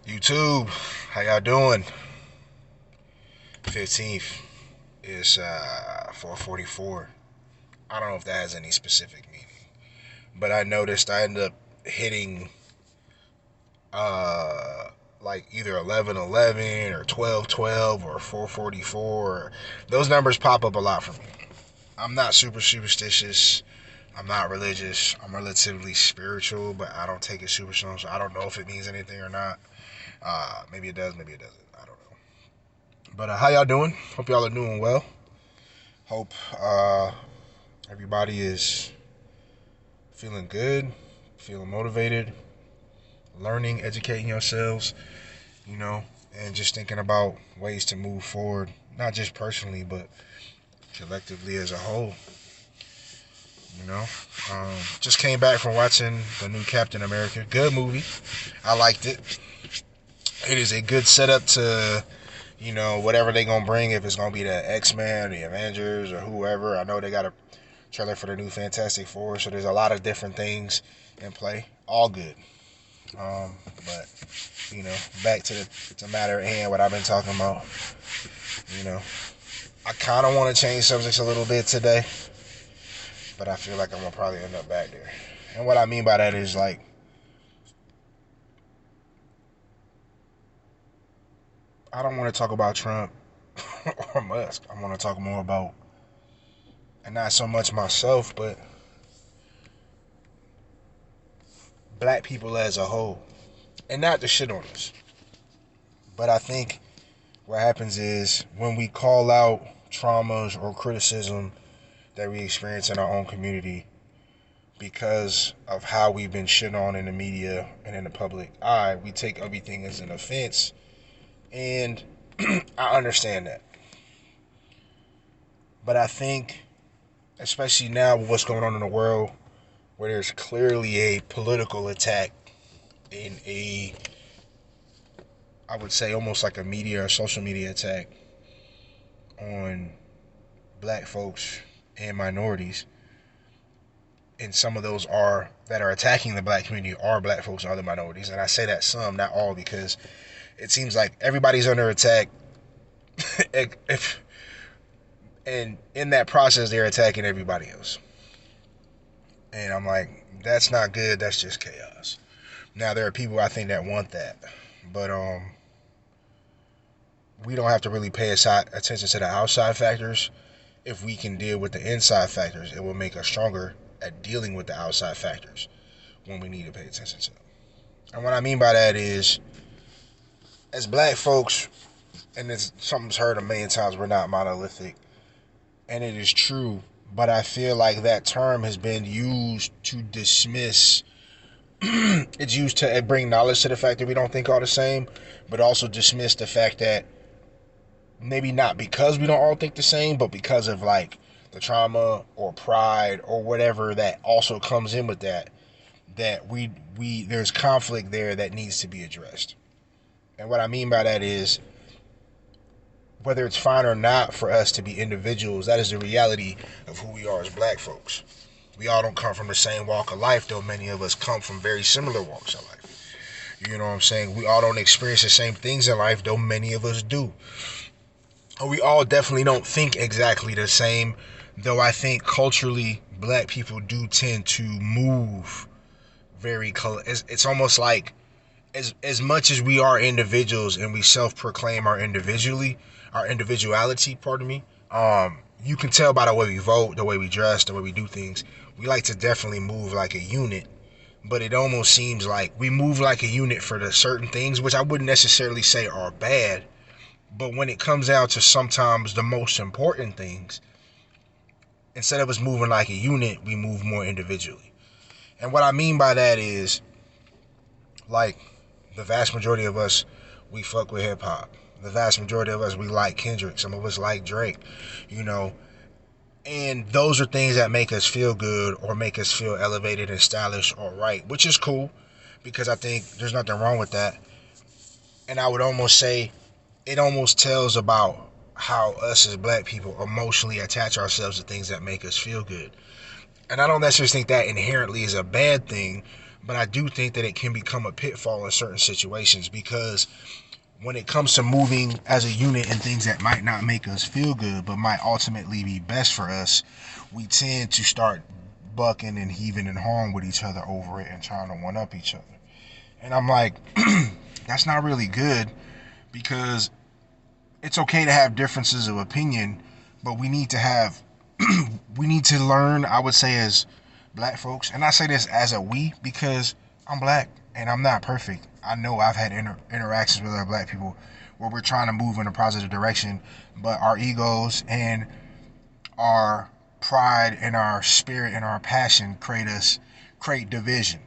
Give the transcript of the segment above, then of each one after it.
YouTube, how y'all doing? 15th is 4:44. I don't know if that has any specific meaning, but I noticed I ended up hitting uh like either 11:11 or 12:12 or 4:44. Those numbers pop up a lot for me. I'm not super superstitious. I'm not religious. I'm relatively spiritual, but I don't take it super strong, so I don't know if it means anything or not. Maybe it does, maybe it doesn't. I don't know. But how y'all doing? Hope y'all are doing well. Hope everybody is feeling good, feeling motivated, learning, educating yourselves, and just thinking about ways to move forward, not just personally, but collectively as a whole. You know, just came back from watching the new Captain America. Good movie. I liked it. It is a good setup to whatever they gonna bring, if it's gonna be the X-Men, the Avengers, or whoever. I know they got a trailer for the new Fantastic Four, so there's a lot of different things in play. All good. But back to the matter at hand, what I've been talking about. I kind of want to change subjects a little bit today, but I feel like I'm gonna probably end up back there. And what I mean by that is, like, I don't want to talk about Trump or Musk. I want to talk more about, and not so much myself, but black people as a whole. And not to shit on us, but I think what happens is when we call out traumas or criticism that we experience in our own community because of how we've been shit on in the media and in the public eye, we take everything as an offense. And I understand that. But I think, especially now with what's going on in the world, where there's clearly a political attack in I would say almost like a media or social media attack on black folks and minorities. And some of those that are attacking the black community are black folks and other minorities. And I say that some, not all, because it seems like everybody's under attack. And in that process, they're attacking everybody else. And I'm like, that's not good. That's just chaos. Now, there are people I think that want that. But we don't have to really pay attention to the outside factors. If we can deal with the inside factors, it will make us stronger at dealing with the outside factors when we need to pay attention to them. And what I mean by that is, as black folks, and it's something's heard a million times, we're not monolithic. And it is true, but I feel like that term has been used to dismiss. It's used to bring knowledge to the fact that we don't think all the same, but also dismiss the fact that maybe not because we don't all think the same, but because of like the trauma or pride or whatever that also comes in with that we there's conflict there that needs to be addressed. And what I mean by that is, whether it's fine or not for us to be individuals, that is the reality of who we are as black folks. We all don't come from the same walk of life, though many of us come from very similar walks of life. You know what I'm saying? We all don't experience the same things in life, though many of us do. We all definitely don't think exactly the same, though I think culturally black people do tend to move very it's almost like, as much as we are individuals and we self-proclaim our individuality, pardon me, you can tell by the way we vote, the way we dress, the way we do things. We like to definitely move like a unit, but it almost seems like we move like a unit for the certain things, which I wouldn't necessarily say are bad. But when it comes down to sometimes the most important things, instead of us moving like a unit, we move more individually. And what I mean by that is, like, the vast majority of us, we fuck with hip hop. The vast majority of us, we like Kendrick. Some of us like Drake, And those are things that make us feel good or make us feel elevated and stylish or right, which is cool, because I think there's nothing wrong with that. And I would almost say it almost tells about how us as black people emotionally attach ourselves to things that make us feel good. And I don't necessarily think that inherently is a bad thing, But I do think that it can become a pitfall in certain situations, because when it comes to moving as a unit and things that might not make us feel good but might ultimately be best for us, we tend to start bucking and heaving and hawing with each other over it and trying to one up each other. And I'm like, that's not really good, because it's okay to have differences of opinion, but we need to have we need to learn, I would say, as black folks, and I say this as a we because I'm black and I'm not perfect. I know I've had interactions with other black people where we're trying to move in a positive direction, but our egos and our pride and our spirit and our passion create division.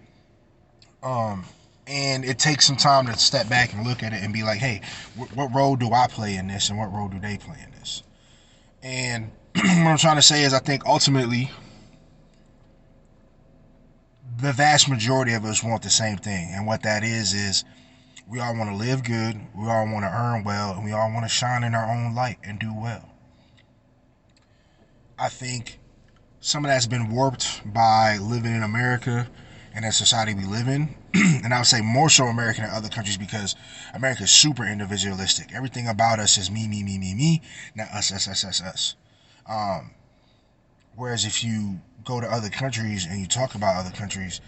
Um, and it takes some time to step back and look at it and be like, hey, what role do I play in this, and what role do they play in this? And what I'm trying to say is, I think ultimately the vast majority of us want the same thing, and what that is we all want to live good, we all want to earn well, and we all want to shine in our own light and do well. I think some of that's been warped by living in America and the society we live in. And I would say more so American than other countries, because America is super individualistic. Everything about us is me, me, me, me, me, not us, us, us, us, us. Um, Whereas if you go to other countries and you talk about other countries,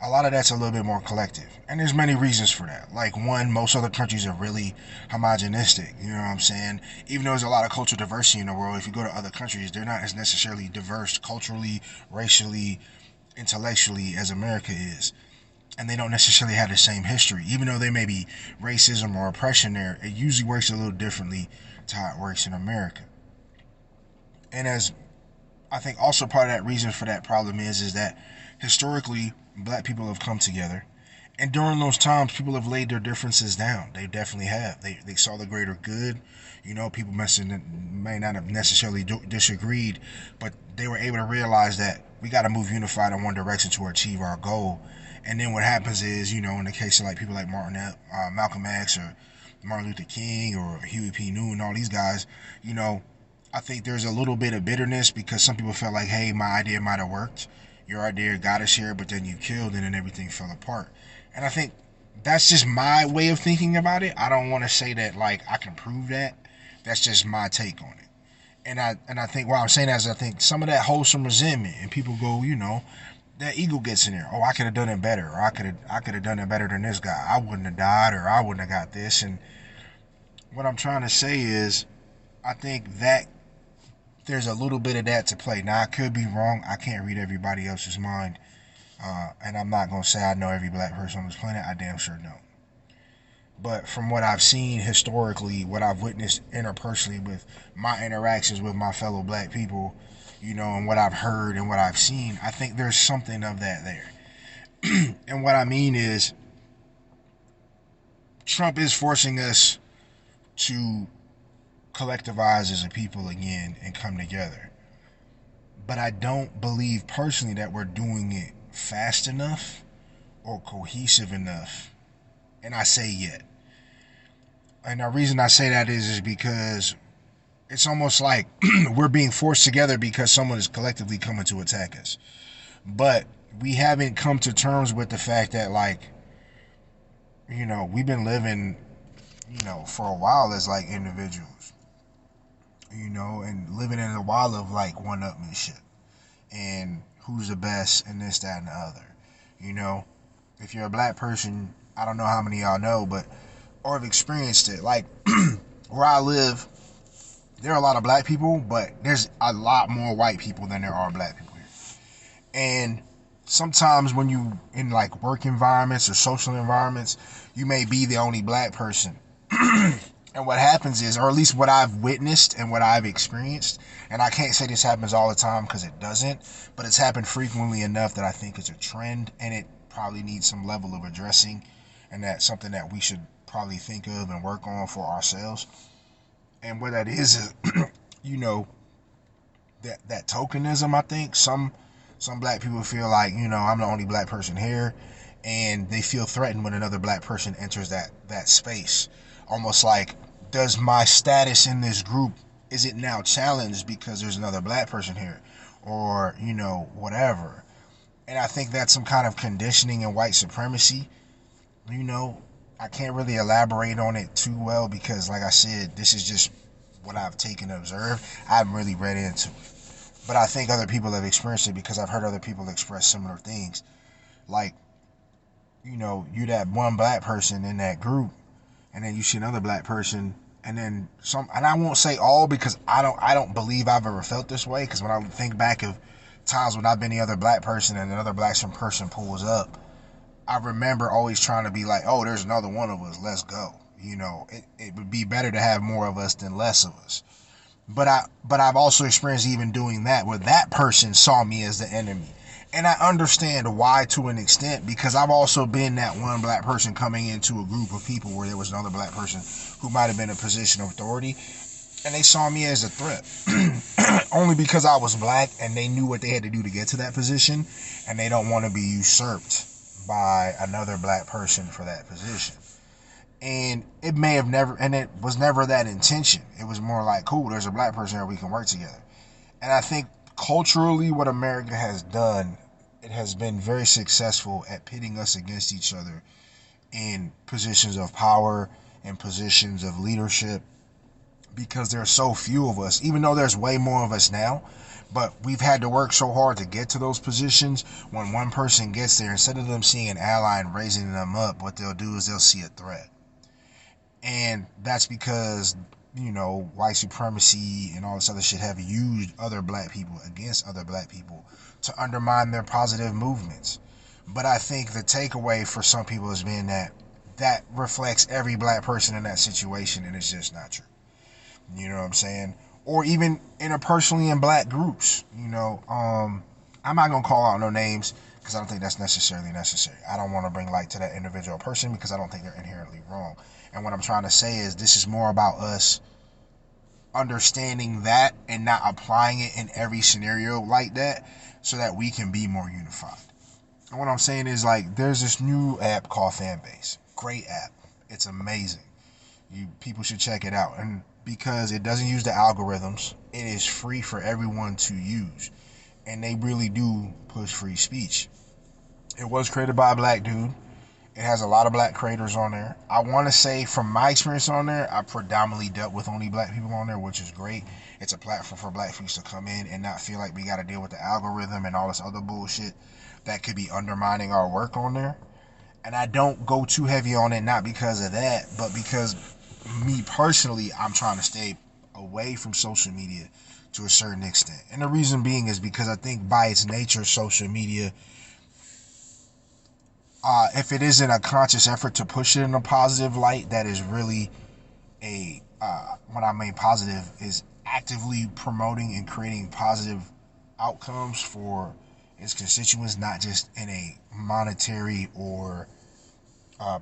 a lot of that's a little bit more collective. And there's many reasons for that. Like, one, most other countries are really homogenistic, you know what I'm saying? Even though there's a lot of cultural diversity in the world, if you go to other countries, they're not as necessarily diverse culturally, racially, intellectually as America is. And they don't necessarily have the same history. Even though there may be racism or oppression there, it usually works a little differently to how it works in America. And as I think also part of that reason for that problem is that historically black people have come together, and during those times people have laid their differences down. They definitely have. They saw the greater good. You know, people may not have necessarily disagreed, but they were able to realize that we got to move unified in one direction to achieve our goal. And then what happens is, you know, in the case of like people like Malcolm X, or Martin Luther King, or Huey P. Newton, all these guys, you know, I think there's a little bit of bitterness because some people felt like, hey, my idea might have worked. Your idea got us here, but then you killed it and everything fell apart. And I think that's just my way of thinking about it. I don't want to say that like I can prove that. That's just my take on it. And I think what I'm saying is, I think some of that wholesome resentment, and people go, you know, that ego gets in there. Oh, I could have done it better, or I could have done it better than this guy. I wouldn't have died, or I wouldn't have got this. And what I'm trying to say is, I think that there's a little bit of that to play. Now, I could be wrong. I can't read everybody else's mind. And I'm not going to say I know every black person on this planet. I damn sure don't. But from what I've seen historically, what I've witnessed interpersonally with my interactions with my fellow black people, you know, and what I've heard and what I've seen, I think there's something of that there. And what I mean is, Trump is forcing us to collectivize as a people again and come together. But I don't believe personally that we're doing it fast enough or cohesive enough. And I say yet. And the reason I say that is because it's almost like we're being forced together because someone is collectively coming to attack us. But we haven't come to terms with the fact that, like, you know, we've been living, you know, for a while as like individuals, you know, and living in a while of like one-upmanship and who's the best and this, that, and the other. You know, if you're a black person, I don't know how many of y'all know, but or have experienced it. Like where I live, there are a lot of black people, but there's a lot more white people than there are black people here. And sometimes when you in like work environments or social environments, you may be the only black person. And what happens is, or at least what I've witnessed and what I've experienced, and I can't say this happens all the time because it doesn't, but it's happened frequently enough that I think it's a trend, and it probably needs some level of addressing, and that's something that we should probably think of and work on for ourselves. And what that is, you know, that tokenism. I think some black people feel like, you know, I'm the only black person here, and they feel threatened when another black person enters that space. Almost like, does my status in this group, is it now challenged because there's another black person here, or, you know, whatever. And I think that's some kind of conditioning in white supremacy. You know, I can't really elaborate on it too well because, like I said, this is just what I've taken and observed. I haven't really read into it. But I think other people have experienced it because I've heard other people express similar things. Like, you that one black person in that group, and then you see another black person, and then some, and I won't say all because I don't believe I've ever felt this way, because when I think back of times when I've been the other black person and another black person pulls up, I remember always trying to be like, oh, there's another one of us, let's go. It would be better to have more of us than less of us. But I've also experienced even doing that where that person saw me as the enemy. And I understand why to an extent, because I've also been that one black person coming into a group of people where there was another black person who might have been in a position of authority, and they saw me as a threat. Only because I was black and they knew what they had to do to get to that position, and they don't want to be usurped by another black person for that position. And it may have never, and it was never that intention. It was more like, cool, there's a black person here, we can work together. And I think culturally what America has done, it has been very successful at pitting us against each other in positions of power and positions of leadership, because there are so few of us, even though there's way more of us now. But we've had to work so hard to get to those positions. When one person gets there, instead of them seeing an ally and raising them up, what they'll do is they'll see a threat. And that's because, white supremacy and all this other shit have used other black people against other black people to undermine their positive movements. But I think the takeaway for some people has been that reflects every black person in that situation, and it's just not true. You know what I'm saying? Or even interpersonally in black groups. I'm not gonna call out no names because I don't think that's necessarily necessary. I don't want to bring light to that individual person because I don't think they're inherently wrong. And what I'm trying to say is this is more about us understanding that and not applying it in every scenario like that, so that we can be more unified. And what I'm saying is, like, there's this new app called Fanbase. Great app. It's amazing. People should check it out. And because it doesn't use the algorithms, it is free for everyone to use. And they really do push free speech. It was created by a black dude. It has a lot of black creators on there. I want to say from my experience on there, I predominantly dealt with only black people on there, which is great. It's a platform for black folks to come in and not feel like we got to deal with the algorithm and all this other bullshit that could be undermining our work on there. And I don't go too heavy on it, not because of that, but because me personally, I'm trying to stay away from social media to a certain extent. And the reason being is because I think by its nature, social media, if it isn't a conscious effort to push it in a positive light, that is really what I mean positive is actively promoting and creating positive outcomes for its constituents, not just in a monetary or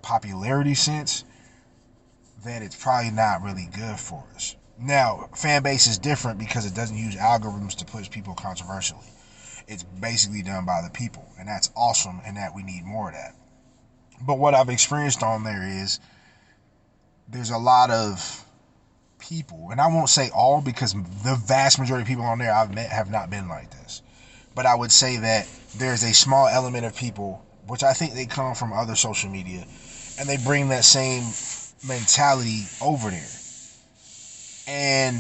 popularity sense, then it's probably not really good for us. Now, fan base is different because it doesn't use algorithms to push people controversially. It's basically done by the people, and that's awesome, and that we need more of that. But what I've experienced on there is there's a lot of people, and I won't say all because the vast majority of people on there I've met have not been like this. But I would say that there's a small element of people, which I think they come from other social media, and they bring that same mentality over there. And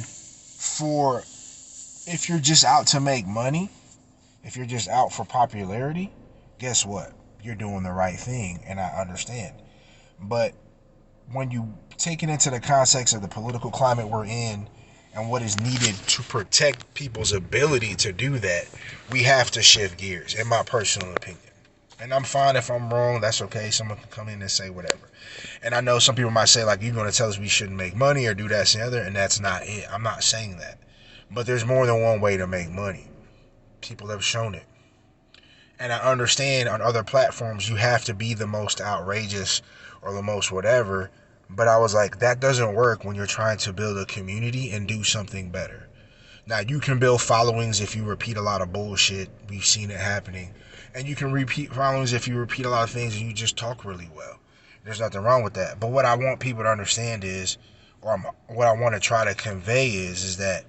if you're just out to make money, if you're just out for popularity, guess what? You're doing the right thing, and I understand. But when you take it into the context of the political climate we're in and what is needed to protect people's ability to do that, we have to shift gears, in my personal opinion. And I'm fine if I'm wrong, that's okay. Someone can come in and say whatever. And I know some people might say, like, you're going to tell us we shouldn't make money or do that and the other, and that's not it. I'm not saying that. But there's more than one way to make money. People have shown it. And I understand on other platforms you have to be the most outrageous or the most whatever. But I was like, that doesn't work when you're trying to build a community and do something better. Now, you can build followings if you repeat a lot of bullshit. We've seen it happening. And you can repeat followings if you repeat a lot of things and you just talk really well. There's nothing wrong with that. But what I want people to understand is, or what I want to try to convey is that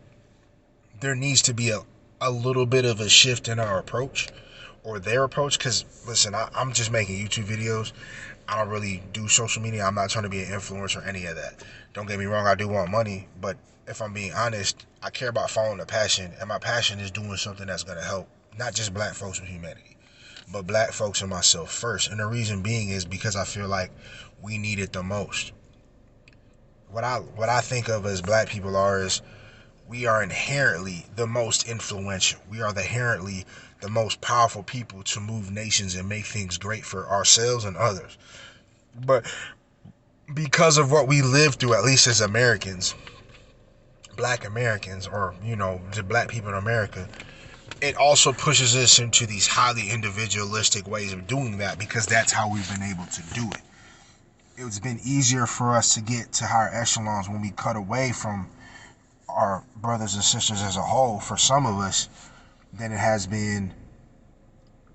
there needs to be a little bit of a shift in our approach, or their approach. Because listen, I'm just making YouTube videos. I don't really do social media. I'm not trying to be an influencer or any of that. Don't get me wrong, I do want money, but if I'm being honest, I care about following a passion, and my passion is doing something that's going to help not just black folks with humanity, but black folks and myself first. And the reason being is because I feel like we need it the most. What I think of as black people is we are inherently the most influential. We are inherently the most powerful people to move nations and make things great for ourselves and others. But because of what we live through, at least as Americans, black Americans, or the black people in America, it also pushes us into these highly individualistic ways of doing that, because that's how we've been able to do it. It's been easier for us to get to higher echelons when we cut away from our brothers and sisters as a whole, for some of us, than it has been,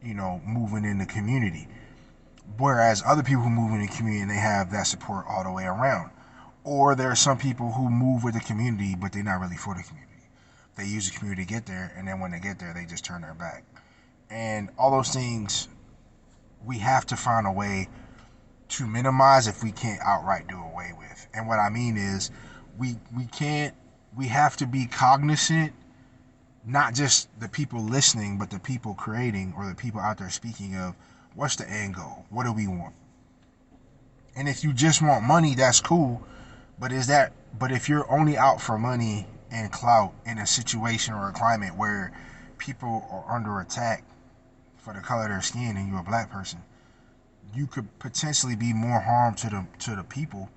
moving in the community. Whereas other people who move in the community, they have that support all the way around. Or there are some people who move with the community, but they're not really for the community. They use the community to get there, and then when they get there, they just turn their back. And all those things, we have to find a way to minimize if we can't outright do away with. And what I mean is, we have to be cognizant, not just the people listening, but the people creating, or the people out there speaking, of what's the end goal? What do we want? And if you just want money, that's cool. But if you're only out for money and clout in a situation or a climate where people are under attack for the color of their skin, and you're a black person, you could potentially be more harm to the people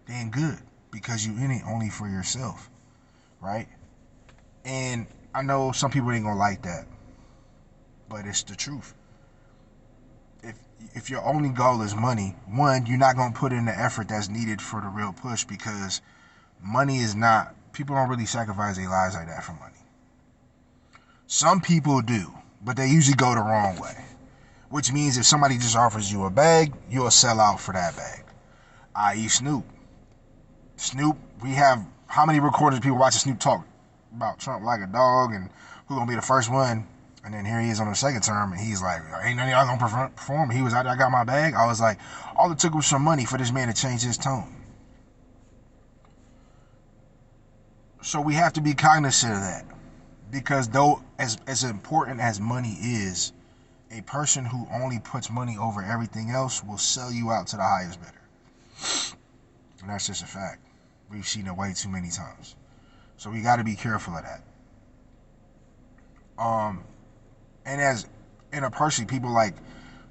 than good, because you in it only for yourself, right? And I know some people ain't gonna like that, but it's the truth. If your only goal is money, one, you're not gonna put in the effort that's needed for the real push, because money is not, people don't really sacrifice their lives like that for money. Some people do, but they usually go the wrong way. Which means if somebody just offers you a bag, you'll sell out for that bag. I.e. Snoop. Snoop, we have how many recordings of people watching Snoop talk about Trump like a dog, and who's gonna be the first one? And then here he is on the second term, and he's like, ain't none of y'all gonna perform. He was out there, I got my bag. I was like, all it took was some money for this man to change his tone. So we have to be cognizant of that, because though as important as money is, a person who only puts money over everything else will sell you out to the highest bidder. And that's just a fact. We've seen it way too many times. So we got to be careful of that. And as interpersonally, people like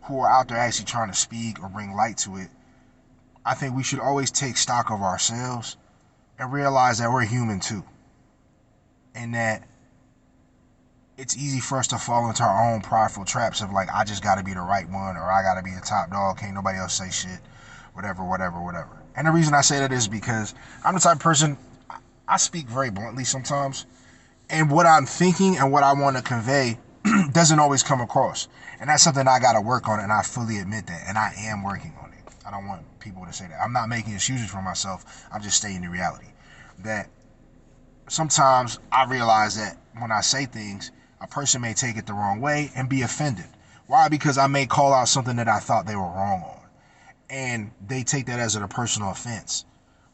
who are out there actually trying to speak or bring light to it, I think we should always take stock of ourselves and realize that we're human too. And that it's easy for us to fall into our own prideful traps of like, I just got to be the right one, or I got to be the top dog, can't nobody else say shit, whatever. And the reason I say that is because I'm the type of person, I speak very bluntly sometimes, and what I'm thinking and what I want to convey doesn't always come across. And that's something I got to work on, and I fully admit that, and I am working on it. I don't want people to say that. I'm not making excuses for myself. I'm just stating the reality. That sometimes I realize that when I say things, a person may take it the wrong way and be offended. Why? Because I may call out something that I thought they were wrong on, and they take that as a personal offense.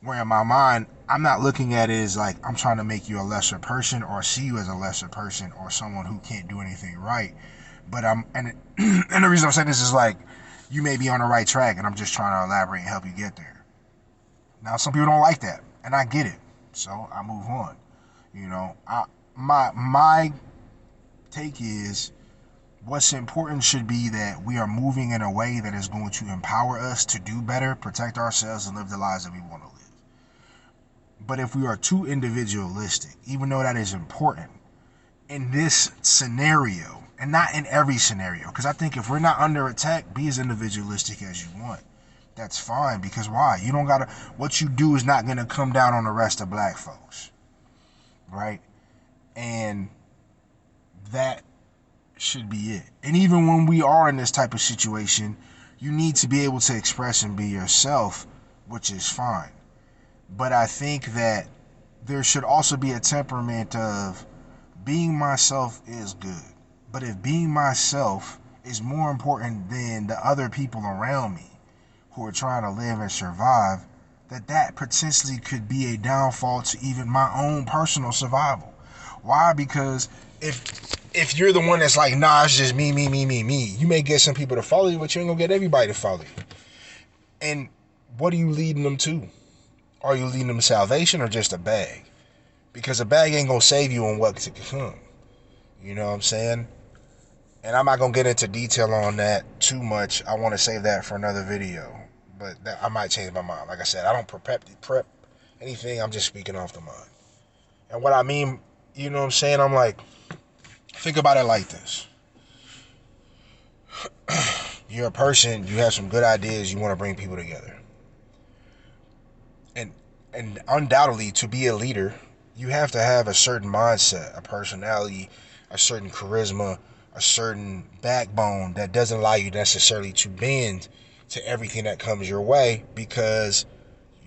Where in my mind, I'm not looking at it as like I'm trying to make you a lesser person or see you as a lesser person or someone who can't do anything right. But and the reason I'm saying this is like, you may be on the right track, and I'm just trying to elaborate and help you get there. Now, some people don't like that, and I get it, so I move on. My take is, what's important should be that we are moving in a way that is going to empower us to do better, protect ourselves, and live the lives that we want to live. But if we are too individualistic, even though that is important, in this scenario, and not in every scenario, because I think if we're not under attack, be as individualistic as you want. That's fine, because why? You don't gotta, what you do is not gonna come down on the rest of black folks, right? And that should be it. And even when we are in this type of situation, you need to be able to express and be yourself, which is fine. But I think that there should also be a temperament of being myself is good. But if being myself is more important than the other people around me who are trying to live and survive, that potentially could be a downfall to even my own personal survival. Why? Because if you're the one that's like, nah, it's just me, you may get some people to follow you, but you ain't gonna get everybody to follow you. And what are you leading them to? Are you leading them to salvation or just a bag? Because a bag ain't gonna save you on what to come. You know what I'm saying? And I'm not gonna get into detail on that too much. I want to save that for another video. But I might change my mind. Like I said, I don't prep anything. I'm just speaking off the mind. And what I mean, you know what I'm saying? I'm like, think about it like this. You're a person, you have some good ideas, you want to bring people together. And undoubtedly, to be a leader, you have to have a certain mindset, a personality, a certain charisma, a certain backbone that doesn't allow you necessarily to bend to everything that comes your way, because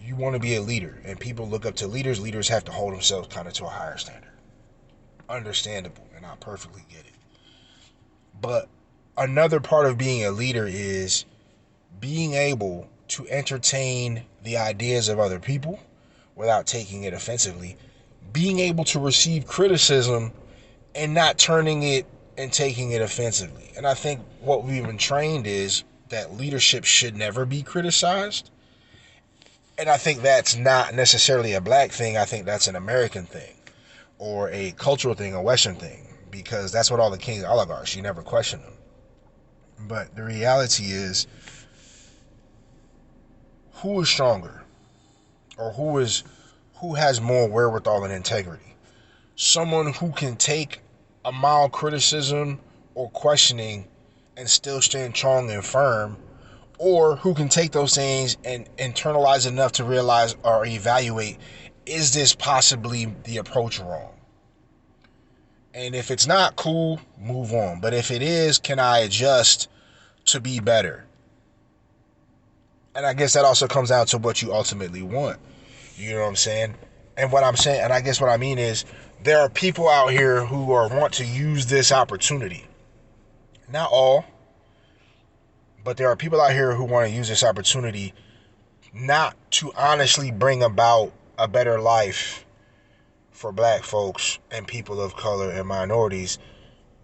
you want to be a leader, and people look up to leaders. Leaders have to hold themselves kind of to a higher standard. Understandable, and I perfectly get it. But another part of being a leader is being able to entertain the ideas of other people without taking it offensively, being able to receive criticism and not turning it and taking it offensively. And I think what we've been trained is that leadership should never be criticized. And I think that's not necessarily a black thing. I think that's an American thing, or a cultural thing, a Western thing, because that's what all the kings and oligarchs, you never question them. But the reality is, who is stronger, or who has more wherewithal and integrity? Someone who can take a mild criticism or questioning and still stand strong and firm, or who can take those things and internalize enough to realize or evaluate, is this possibly the approach wrong? And if it's not, cool, move on. But if it is, can I adjust to be better? And I guess that also comes down to what you ultimately want. You know what I'm saying? And what I'm saying, and I guess what I mean is, there are people out here who want to use this opportunity. Not all, but there are people out here who want to use this opportunity not to honestly bring about a better life for black folks and people of color and minorities,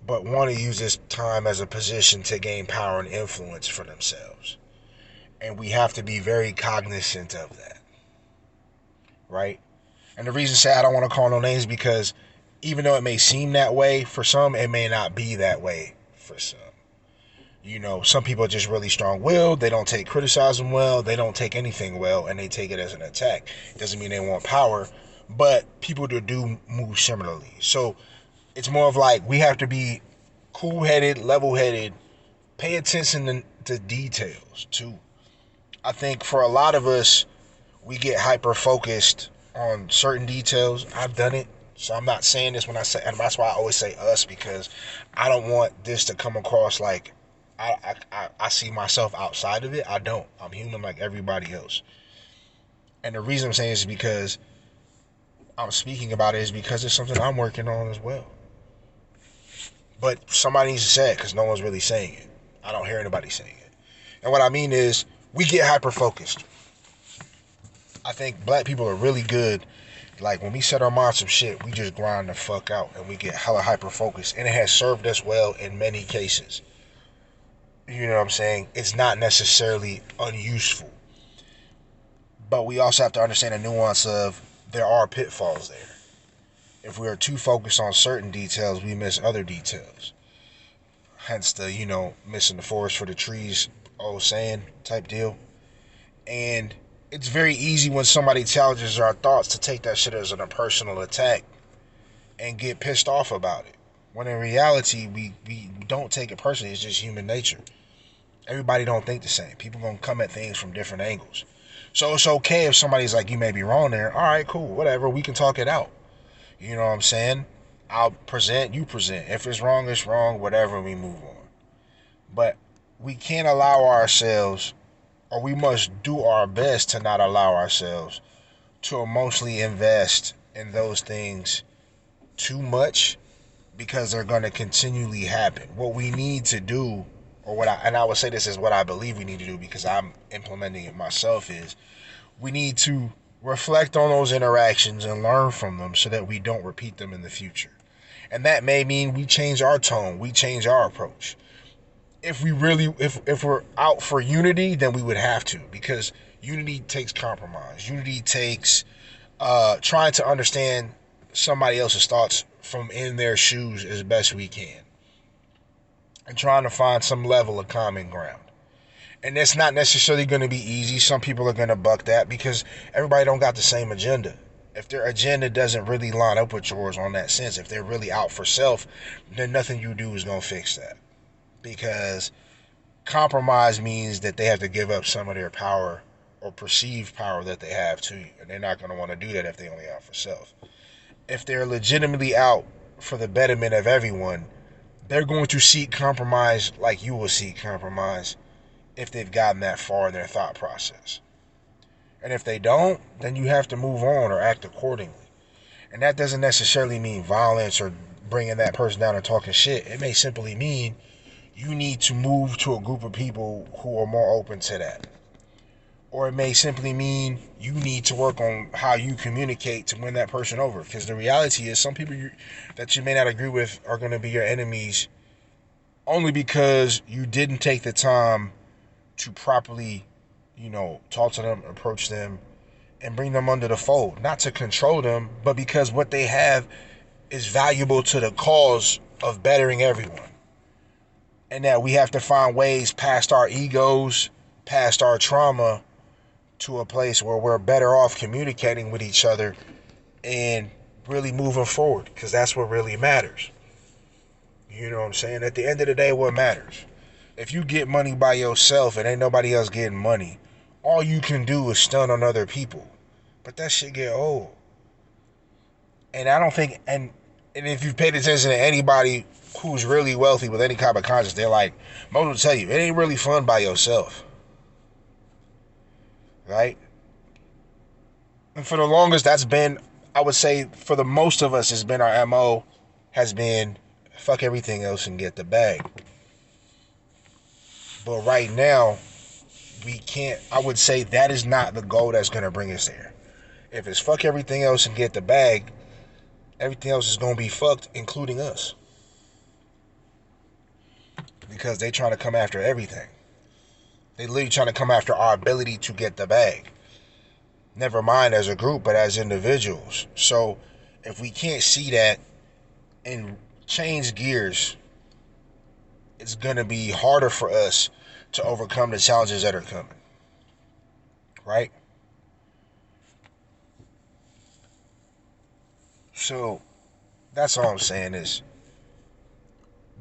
but want to use this time as a position to gain power and influence for themselves. And we have to be very cognizant of that, right? And the reason I don't want to call no names, because even though it may seem that way for some, it may not be that way for some. You know, some people are just really strong-willed. They don't take criticism well. They don't take anything well, and they take it as an attack. It doesn't mean they want power, but people do move similarly. So it's more of like, we have to be cool-headed, level-headed, pay attention to details, too. I think for a lot of us, we get hyper-focused on certain details. I've done it. So I'm not saying this when I say, and that's why I always say us, because I don't want this to come across like I see myself outside of it. I don't. I'm human like everybody else. And the reason I'm saying this is because I'm speaking about it is because it's something I'm working on as well. But somebody needs to say it, because no one's really saying it. I don't hear anybody saying it. And what I mean is, we get hyper-focused. I think black people are really good. Like, when we set our minds some shit, we just grind the fuck out, and we get hella hyper-focused. And it has served us well in many cases. You know what I'm saying? It's not necessarily unuseful. But we also have to understand the nuance of, there are pitfalls there. If we are too focused on certain details, we miss other details. Hence the, missing the forest for the trees, old saying type deal. And it's very easy when somebody challenges our thoughts to take that shit as a personal attack and get pissed off about it. When in reality, we don't take it personally. It's just human nature. Everybody don't think the same. People gonna come at things from different angles. So it's okay if somebody's like, you may be wrong there. All right, cool, whatever. We can talk it out. You know what I'm saying? I'll present, you present. If it's wrong, it's wrong. Whatever, we move on. But we can't allow ourselves, or we must do our best to not allow ourselves to emotionally invest in those things too much, because they're going to continually happen. What we need to do or what I would say this is what I believe we need to do because I'm implementing it myself, is we need to reflect on those interactions and learn from them so that we don't repeat them in the future. And that may mean we change our tone, we change our approach. If we're out for unity, then we would have to, because unity takes compromise. Unity takes trying to understand somebody else's thoughts from in their shoes as best we can, and trying to find some level of common ground. And it's not necessarily going to be easy. Some people are going to buck that because everybody don't got the same agenda. If their agenda doesn't really line up with yours on that sense, if they're really out for self, then nothing you do is going to fix that. Because compromise means that they have to give up some of their power or perceived power that they have to you. And they're not going to want to do that if they only out for self. If they're legitimately out for the betterment of everyone, they're going to seek compromise like you will seek compromise if they've gotten that far in their thought process. And if they don't, then you have to move on or act accordingly. And that doesn't necessarily mean violence or bringing that person down and talking shit. It may simply mean you need to move to a group of people who are more open to that. Or it may simply mean you need to work on how you communicate to win that person over. Because the reality is some people that you may not agree with are going to be your enemies only because you didn't take the time to properly, talk to them, approach them, and bring them under the fold. Not to control them, but because what they have is valuable to the cause of bettering everyone. And that we have to find ways past our egos, past our trauma, to a place where we're better off communicating with each other and really moving forward, because that's what really matters. You know what I'm saying? At the end of the day, what matters? If you get money by yourself and ain't nobody else getting money, all you can do is stun on other people. But that shit get old. And I don't think, and if you've paid attention to anybody who's really wealthy with any kind of conscience, they're like, most will tell you, it ain't really fun by yourself. Right? And for the longest, that's been, I would say, for the most of us, it's been our MO, has been fuck everything else and get the bag. But right now, we can't, I would say that is not the goal that's going to bring us there. If it's fuck everything else and get the bag, everything else is going to be fucked, including us. Because they trying to come after everything. They literally trying to come after our ability to get the bag. Never mind as a group, but as individuals. So if we can't see that and change gears, it's going to be harder for us to overcome the challenges that are coming. Right? So that's all I'm saying is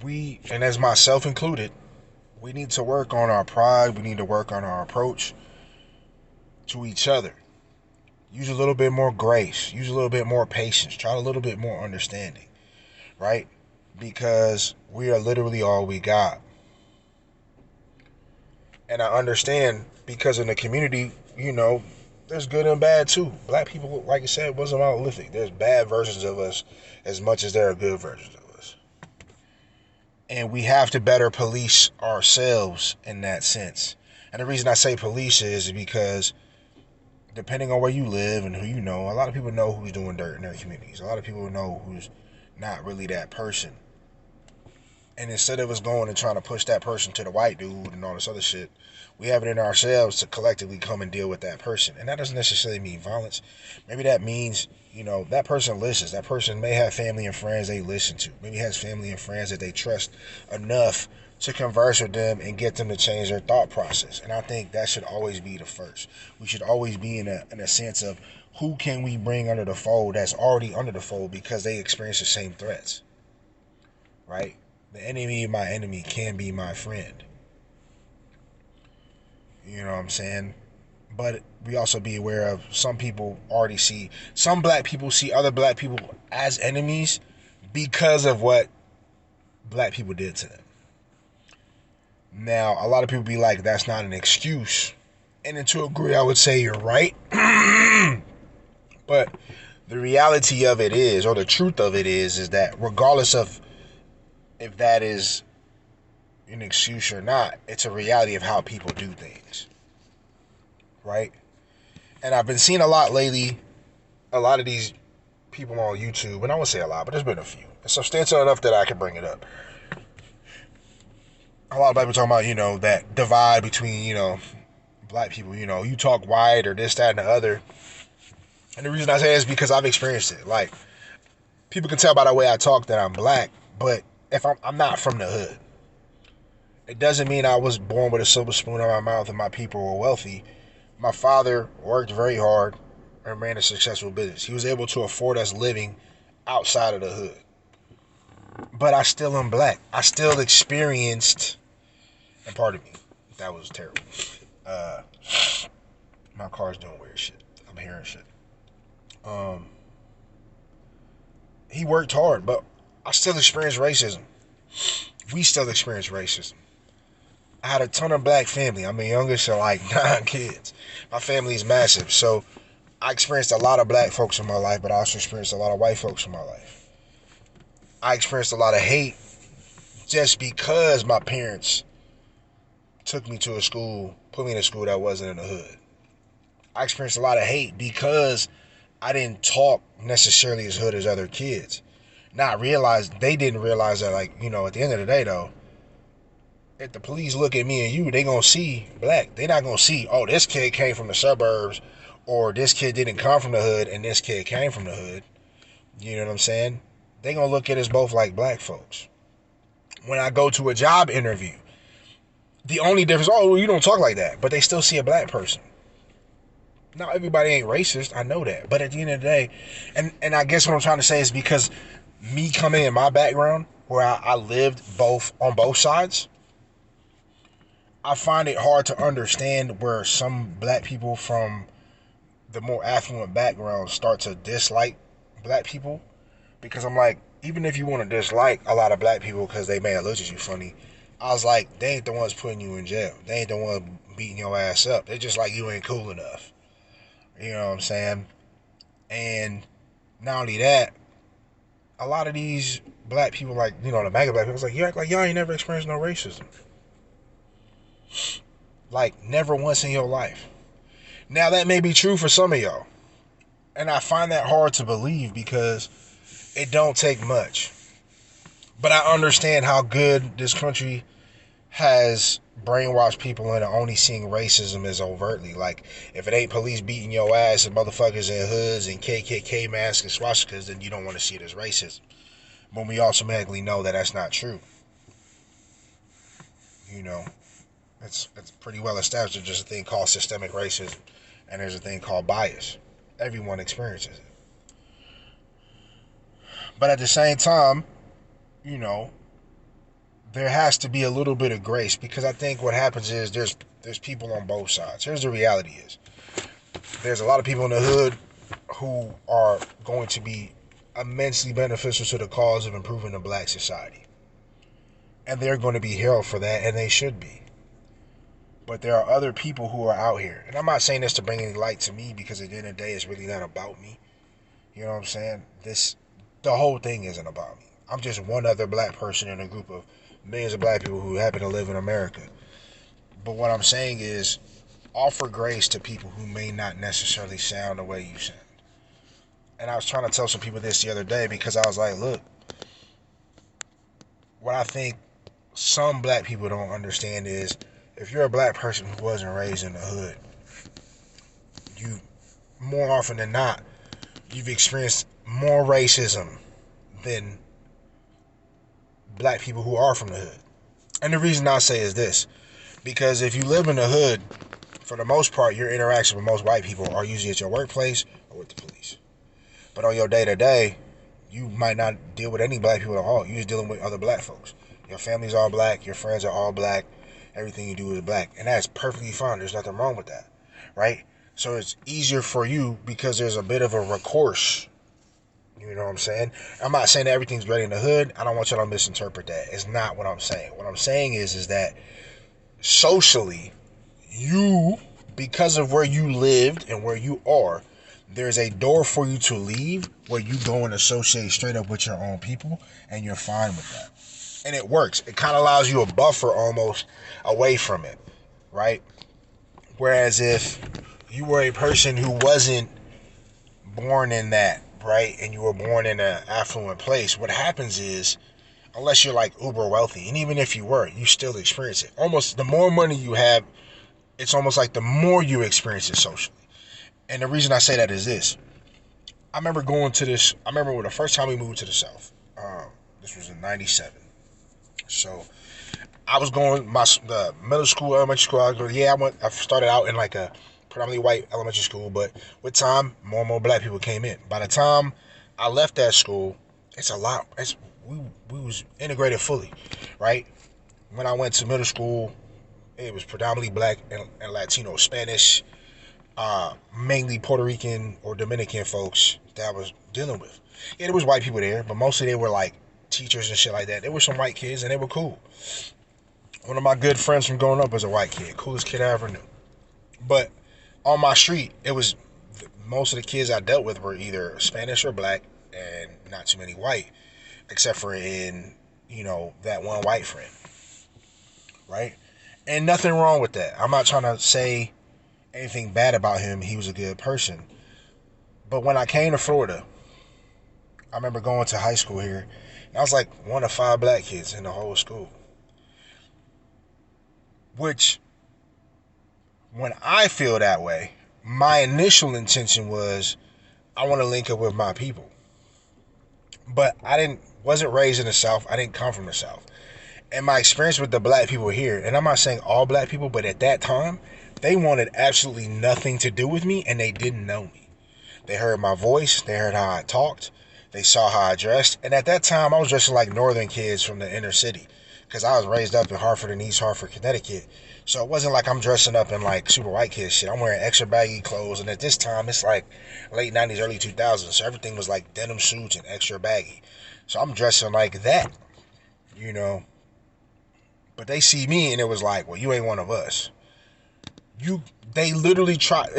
we, and as myself included, we need to work on our pride. We need to work on our approach to each other. Use a little bit more grace. Use a little bit more patience. Try a little bit more understanding. Right? Because we are literally all we got. And I understand because in the community, there's good and bad too. Black people, like I said, wasn't monolithic. There's bad versions of us as much as there are good versions of us. And we have to better police ourselves in that sense. And the reason I say police is because depending on where you live and who you know, a lot of people know who's doing dirt in their communities. A lot of people know who's not really that person. And instead of us going and trying to push that person to the white dude and all this other shit, we have it in ourselves to collectively come and deal with that person. And that doesn't necessarily mean violence. Maybe that means, that person listens. That person may have family and friends they listen to. Maybe has family and friends that they trust enough to converse with them and get them to change their thought process. And I think that should always be the first. We should always be in a sense of who can we bring under the fold that's already under the fold because they experience the same threats. Right? The enemy of my enemy can be my friend. You know what I'm saying? But we also be aware of some black people see other black people as enemies because of what black people did to them. Now, a lot of people be like, that's not an excuse. And to agree, I would say you're right. But the reality of it is, or the truth of it is that regardless of if that is an excuse or not, it's a reality of how people do things, right? And I've been seeing a lot lately, a lot of these people on YouTube, and I won't say a lot, but there's been a few. It's substantial enough that I can bring it up. A lot of people talking about, that divide between, black people, you talk white or this, that, and the other. And the reason I say that is because I've experienced it. Like, people can tell by the way I talk that I'm black, but if I'm not from the hood. It doesn't mean I was born with a silver spoon in my mouth and my people were wealthy. My father worked very hard and ran a successful business. He was able to afford us living outside of the hood. But I still am black. I still experienced, and pardon me, that was terrible. My car's doing weird shit. I'm hearing shit. He worked hard, but I still experienced racism. We still experience racism. I had a ton of black family. I'm the youngest of like 9 kids. My family is massive, so I experienced a lot of black folks in my life, but I also experienced a lot of white folks in my life. I experienced a lot of hate just because my parents took me to a school, put me in a school that wasn't in the hood. I experienced a lot of hate because I didn't talk necessarily as hood as other kids. They didn't realize that, like, at the end of the day, though, if the police look at me and you, they gonna see black. They not gonna see, oh, this kid came from the suburbs, or this kid didn't come from the hood and this kid came from the hood. You know what I'm saying? They gonna look at us both like black folks. When I go to a job interview, the only difference, oh, well, you don't talk like that, but they still see a black person. Now, everybody ain't racist, I know that, but at the end of the day, and I guess what I'm trying to say is because me coming in my background, where I lived on both sides, I find it hard to understand where some black people from the more affluent backgrounds start to dislike black people. Because I'm like, even if you want to dislike a lot of black people because they may have looked at you funny, I was like, they ain't the ones putting you in jail. They ain't the ones beating your ass up. They just like, you ain't cool enough. You know what I'm saying? And not only that, a lot of these black people, like, the MAGA black people, was like, you act like y'all ain't never experienced no racism. Like, never once in your life. Now, that may be true for some of y'all. And I find that hard to believe because it don't take much. But I understand how good this country has brainwashed people into only seeing racism as overtly. Like, if it ain't police beating your ass and motherfuckers in hoods and KKK masks and swastikas, then you don't want to see it as racism. When we automatically know that that's not true. It's pretty well established. There's just a thing called systemic racism, and there's a thing called bias. Everyone experiences it. But at the same time, there has to be a little bit of grace, because I think what happens is there's people on both sides. Here's the reality is, there's a lot of people in the hood who are going to be immensely beneficial to the cause of improving the black society. And they're going to be held for that, and they should be. But there are other people who are out here. And I'm not saying this to bring any light to me, because at the end of the day, it's really not about me. You know what I'm saying? The whole thing isn't about me. I'm just one other black person in a group of millions of black people who happen to live in America. But what I'm saying is, offer grace to people who may not necessarily sound the way you sound. And I was trying to tell some people this the other day, because I was like, look, what I think some black people don't understand is, if you're a black person who wasn't raised in the hood, you, more often than not, you've experienced more racism than black people who are from the hood. And the reason I say is this, because if you live in the hood, for the most part, your interaction with most white people are usually at your workplace or with the police. But on your day-to-day, you might not deal with any black people at all. You're just dealing with other black folks. Your family's all black, your friends are all black, everything you do is black. And that's perfectly fine. There's nothing wrong with that, right? So it's easier for you because there's a bit of a recourse. You know what I'm saying? I'm not saying that everything's great in the hood. I don't want y'all to misinterpret that. It's not what I'm saying. What I'm saying is that socially, you, because of where you lived and where you are, there's a door for you to leave where you go and associate straight up with your own people, and you're fine with that. And it works. It kind of allows you a buffer almost away from it, right? Whereas if you were a person who wasn't born in that, right, and you were born in an affluent place, what happens is, unless you're like uber wealthy, and even if you were, you still experience it. Almost the more money you have, it's almost like the more you experience it socially. And the reason I say that is this. I remember going to this, I remember when the first time we moved to the South. This was in 97. So I was going the middle school, elementary school. I started out in like a predominantly white elementary school, but with time, more and more black people came in. By the time I left that school, it's a lot. We was integrated fully, right? When I went to middle school, it was predominantly black and Latino, Spanish, mainly Puerto Rican or Dominican folks that I was dealing with. Yeah, there was white people there, but mostly they were like teachers and shit like that. There were some white kids and they were cool. One of my good friends from growing up was a white kid, coolest kid I ever knew. But on my street, it was most of the kids I dealt with were either Spanish or black, and not too many white, except for in that one white friend, right? And nothing wrong with that. I'm not trying to say anything bad about him. He was a good person. But when I came to Florida, I remember going to high school here, and I was like one of 5 black kids in the whole school. Which, when I feel that way, my initial intention was I want to link up with my people. But wasn't raised in the South. I didn't come from the South. And my experience with the black people here, and I'm not saying all black people, but at that time, they wanted absolutely nothing to do with me, and they didn't know me. They heard my voice, they heard how I talked, they saw how I dressed, and at that time, I was dressing like northern kids from the inner city, because I was raised up in Hartford and East Hartford, Connecticut. So it wasn't like I'm dressing up in like super white kid shit. I'm wearing extra baggy clothes, and at this time, it's like late 90s, early 2000s, so everything was like denim suits and extra baggy. So I'm dressing like that, you know. But they see me, and it was like, well, you ain't one of us. They literally tried,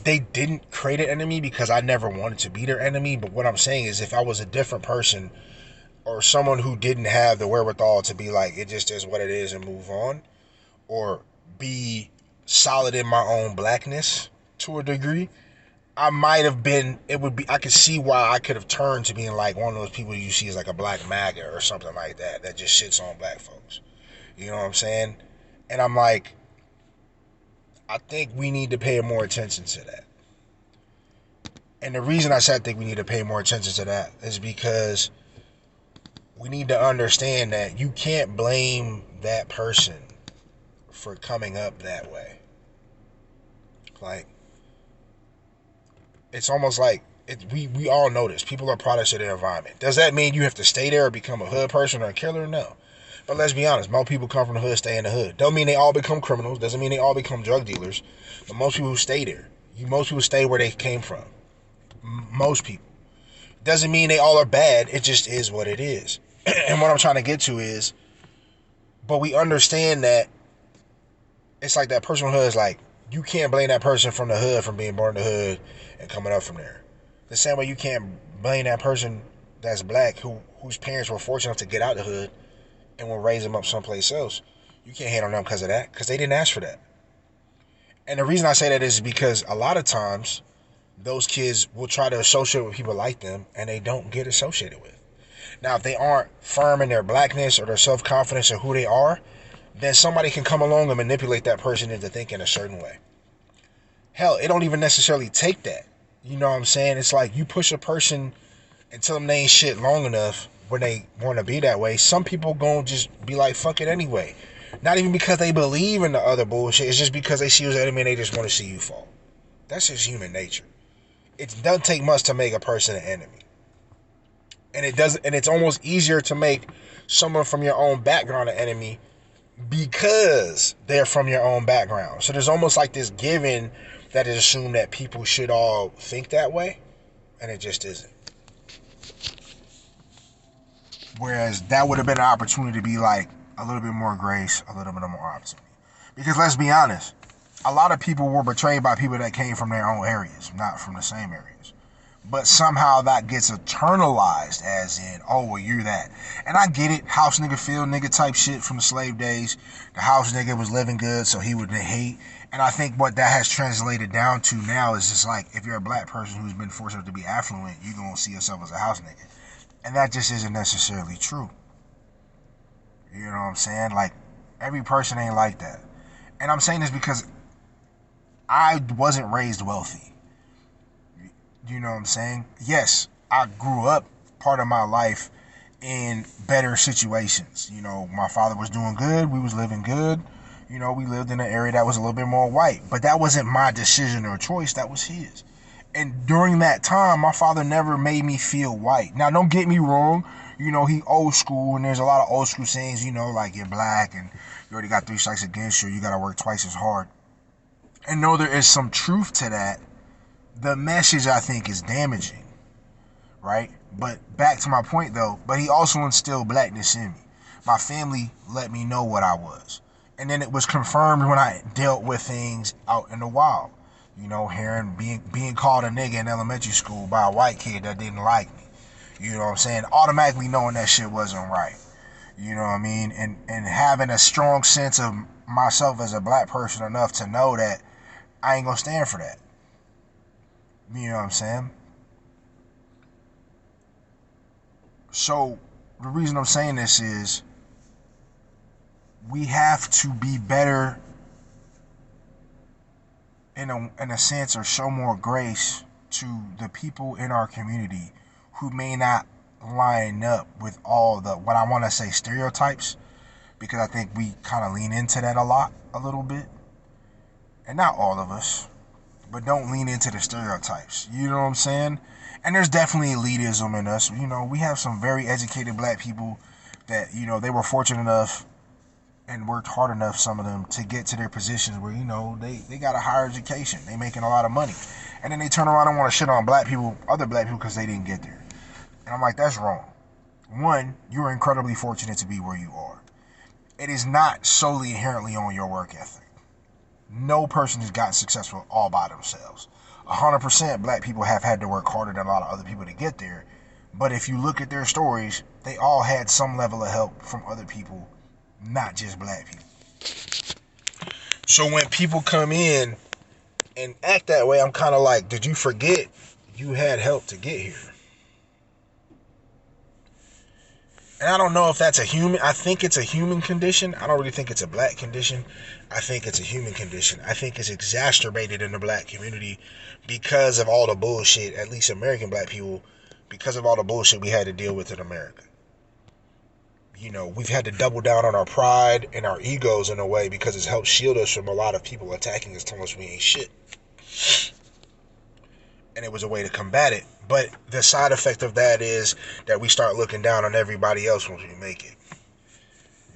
they didn't create an enemy because I never wanted to be their enemy. But what I'm saying is, if I was a different person or someone who didn't have the wherewithal to be like, it just is what it is and move on, or be solid in my own blackness to a degree, I might have been, I could see why I could have turned to being like one of those people you see as like a black MAGA or something like that, that just shits on black folks. You know what I'm saying? And I'm like, I think we need to pay more attention to that. And the reason I said I think we need to pay more attention to that is because we need to understand that you can't blame that person for coming up that way. Like, it's almost like we all know this. People are products of their environment. Does that mean you have to stay there or become a hood person or a killer? No. But let's be honest, most people come from the hood, stay in the hood. Don't mean they all become criminals. Doesn't mean they all become drug dealers. But most people stay there. Most people stay where they came from. Most people. Doesn't mean they all are bad. It just is what it is. And what I'm trying to get to is, but we understand that it's like that person from the hood is like, you can't blame that person from the hood from being born in the hood and coming up from there. The same way you can't blame that person that's black whose parents were fortunate enough to get out the hood and will raise them up someplace else. You can't hate on them because of that, because they didn't ask for that. And the reason I say that is because a lot of times those kids will try to associate with people like them and they don't get associated with. Now, if they aren't firm in their blackness or their self-confidence or who they are, then somebody can come along and manipulate that person into thinking a certain way. Hell, it don't even necessarily take that. You know what I'm saying? It's like you push a person and tell them they ain't shit long enough when they want to be that way. Some people gonna just be like, fuck it anyway. Not even because they believe in the other bullshit. It's just because they see you as an enemy and they just want to see you fall. That's just human nature. It doesn't take much to make a person an enemy. And it's almost easier to make someone from your own background an enemy because they're from your own background. So there's almost like this given that is assumed that people should all think that way, and it just isn't. Whereas that would have been an opportunity to be like a little bit more grace, a little bit more opportunity. Because let's be honest, a lot of people were betrayed by people that came from their own areas, not from the same areas. But somehow that gets internalized as in, oh, well, you're that. And I get it, house nigga, field nigga type shit from the slave days. The house nigga was living good, so he would hate. And I think what that has translated down to now is just like, if you're a black person who's been forced to be affluent, you're going to see yourself as a house nigga. And that just isn't necessarily true. You know what I'm saying? Like, every person ain't like that. And I'm saying this because I wasn't raised wealthy. You know what I'm saying? Yes, I grew up part of my life in better situations. You know, my father was doing good. We was living good. You know, we lived in an area that was a little bit more white. But that wasn't my decision or choice. That was his. And during that time, my father never made me feel white. Now, don't get me wrong. You know, he old school, and there's a lot of old school sayings, you know, like you're black and you already got 3 strikes against you. You got to work twice as hard. And though there is some truth to that, the message, I think, is damaging, right? But back to my point, though, but he also instilled blackness in me. My family let me know what I was. And then it was confirmed when I dealt with things out in the wild. You know, hearing, being called a nigga in elementary school by a white kid that didn't like me. You know what I'm saying? Automatically knowing that shit wasn't right. You know what I mean? And having a strong sense of myself as a black person enough to know that I ain't gonna stand for that. You know what I'm saying? So the reason I'm saying this is we have to be better in a sense, or show more grace to the people in our community who may not line up with all the, what I want to say, stereotypes, because I think we kind of lean into that a little bit. And not all of us, but don't lean into the stereotypes. You know what I'm saying? And there's definitely elitism in us. You know, we have some very educated black people that, you know, they were fortunate enough and worked hard enough, some of them, to get to their positions where, you know, they got a higher education. They making a lot of money. And then they turn around and want to shit on black people, other black people, because they didn't get there. And I'm like, that's wrong. One, you're incredibly fortunate to be where you are. It is not solely inherently on your work ethic. No person has gotten successful all by themselves. 100% black people have had to work harder than a lot of other people to get there. But if you look at their stories, they all had some level of help from other people, not just black people. So when people come in and act that way, I'm kind of like, did you forget you had help to get here? And I don't know if that's a human, I think it's a human condition. I don't really think it's a black condition. I think it's a human condition. I think it's exacerbated in the black community because of all the bullshit, at least American black people, because of all the bullshit we had to deal with in America. You know, we've had to double down on our pride and our egos in a way because it's helped shield us from a lot of people attacking us, telling us we ain't shit. And it was a way to combat it. But the side effect of that is that we start looking down on everybody else once we make it.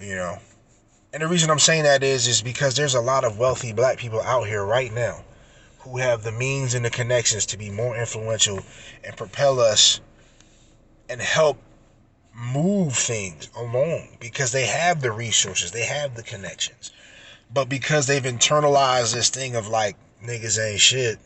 You know? And the reason I'm saying that is because there's a lot of wealthy black people out here right now who have the means and the connections to be more influential and propel us and help move things along because they have the resources, they have the connections. But because they've internalized this thing of like, niggas ain't shit,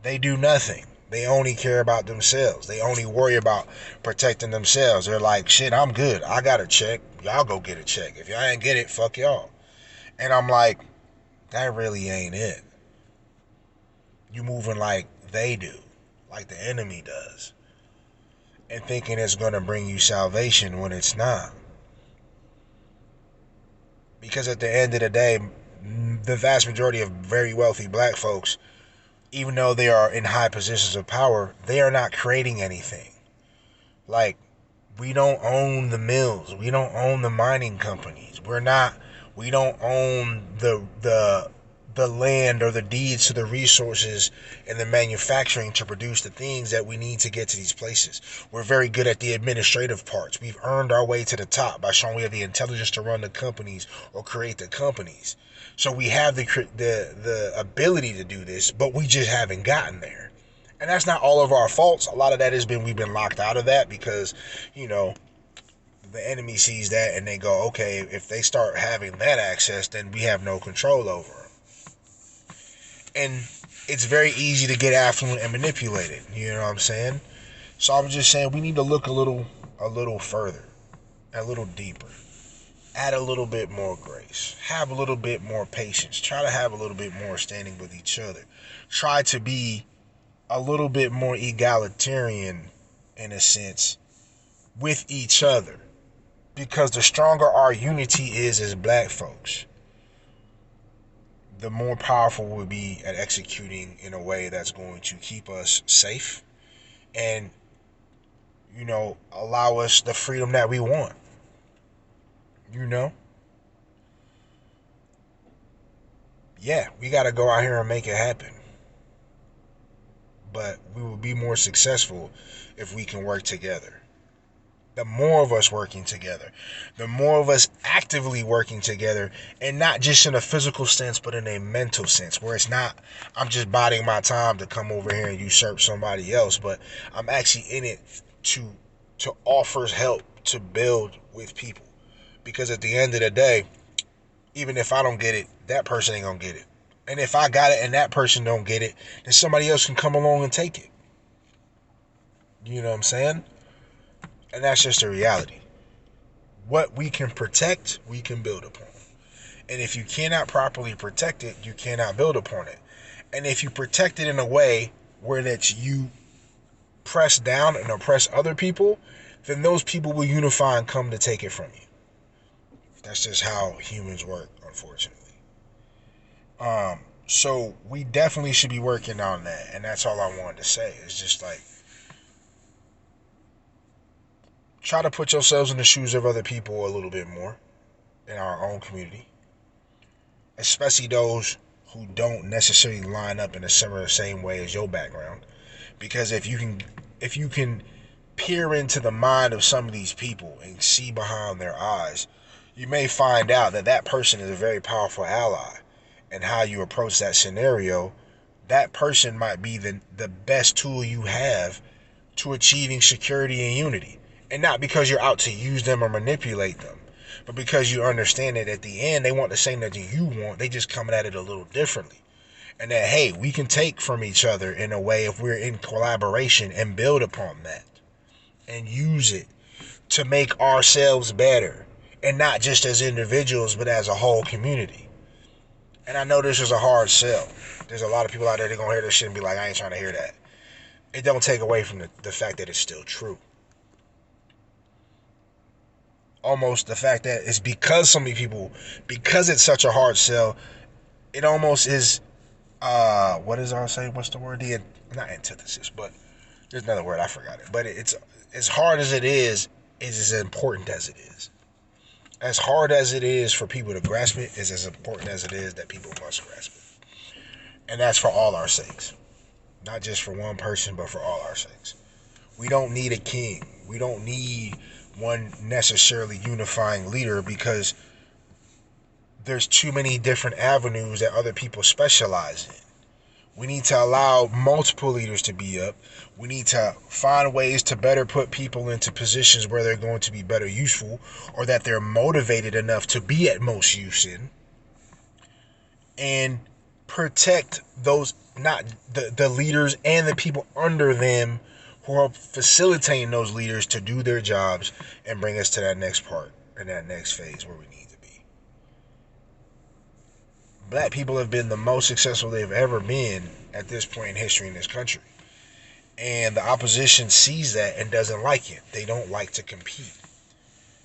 they do nothing. They only care about themselves. They only worry about protecting themselves. They're like, shit, I'm good. I got a check. Y'all go get a check. If y'all ain't get it, fuck y'all. And I'm like, that really ain't it. You moving like they do, like the enemy does, and thinking it's going to bring you salvation when it's not. Because at the end of the day, the vast majority of very wealthy black folks, even though they are in high positions of power, they are not creating anything. Like, we don't own the mills. We don't own the mining companies. We don't own the land or the deeds to the resources and the manufacturing to produce the things that we need to get to these places. We're very good at the administrative parts. We've earned our way to the top by showing we have the intelligence to run the companies or create the companies. So we have the ability to do this, but we just haven't gotten there. And that's not all of our faults. A lot of that has been we've been locked out of that because, you know, the enemy sees that and they go, okay, if they start having that access, then we have no control over them. And it's very easy to get affluent and manipulate it. You know what I'm saying? So I'm just saying we need to look a little further, a little deeper, add a little bit more grace, have a little bit more patience, try to have a little bit more standing with each other, try to be a little bit more egalitarian in a sense with each other, because the stronger our unity is as black folks, the more powerful we'll be at executing in a way that's going to keep us safe and, allow us the freedom that we want. You know? Yeah, we got to go out here and make it happen. But we will be more successful if we can work together. The more of us working together, the more of us actively working together, and not just in a physical sense, but in a mental sense, where it's not, I'm just biding my time to come over here and usurp somebody else, but I'm actually in it to offer help to build with people. Because at the end of the day, even if I don't get it, that person ain't gonna get it. And if I got it and that person don't get it, then somebody else can come along and take it. You know what I'm saying? And that's just the reality. What we can protect, we can build upon. And if you cannot properly protect it, you cannot build upon it. And if you protect it in a way where that you press down and oppress other people, then those people will unify and come to take it from you. That's just how humans work, unfortunately. So we definitely should be working on that, and that's all I wanted to say. It's just like, try to put yourselves in the shoes of other people a little bit more in our own community, especially those who don't necessarily line up in a similar same way as your background. Because if you can peer into the mind of some of these people and see behind their eyes, you may find out that that person is a very powerful ally. And how you approach that scenario, that person might be the best tool you have to achieving security and unity. And not because you're out to use them or manipulate them, but because you understand that at the end, they want the same that you want. They just coming at it a little differently. And that, hey, we can take from each other in a way if we're in collaboration and build upon that and use it to make ourselves better. And not just as individuals, but as a whole community. And I know this is a hard sell. There's a lot of people out there that are going to hear this shit and be like, I ain't trying to hear that. It don't take away from the fact that it's still true. Almost the fact that it's because so many people, because it's such a hard sell, it almost is, what is I say? What's the word? Not antithesis, but there's another word. I forgot it. But it's as hard as it is as important as it is. As hard as it is for people to grasp it, is as important as it is that people must grasp it. And that's for all our sakes. Not just for one person, but for all our sakes. We don't need a king. We don't need one necessarily unifying leader, because there's too many different avenues that other people specialize in. We need to allow multiple leaders to be up. We need to find ways to better put people into positions where they're going to be better useful, or that they're motivated enough to be at most use in. And protect those, not the leaders and the people under them who are facilitating those leaders to do their jobs and bring us to that next part and that next phase where we need to be. Black people have been the most successful they've ever been at this point in history in this country. And the opposition sees that and doesn't like it. They don't like to compete.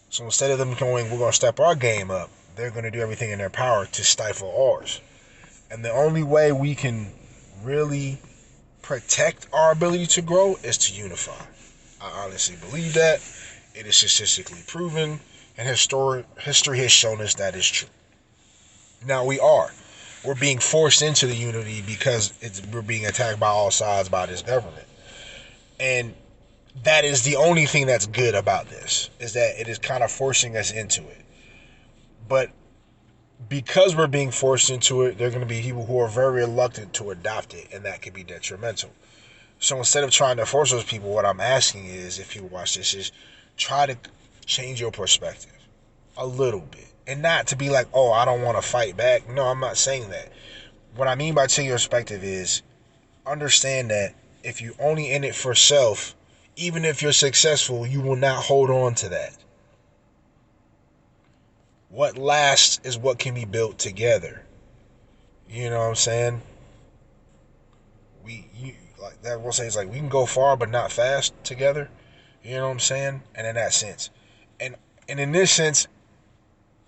So instead of them going, we're going to step our game up, they're going to do everything in their power to stifle ours. And the only way we can really protect our ability to grow is to unify. I honestly believe that. It is statistically proven, and history has shown us that is true. Now we're being forced into the unity because we're being attacked by all sides by this government. And that is the only thing that's good about this, is that it is kind of forcing us into it. But because we're being forced into it, there are going to be people who are very reluctant to adopt it, and that could be detrimental. So instead of trying to force those people, what I'm asking is, if people watch this, is try to change your perspective a little bit. And not to be like, oh, I don't want to fight back. No, I'm not saying that. What I mean by changing your perspective is, understand that if you only in it for self, even if you're successful, you will not hold on to that. What lasts is what can be built together. You know what I'm saying? Like that will say, it's like we can go far but not fast together. You know what I'm saying? And in that sense, and in this sense,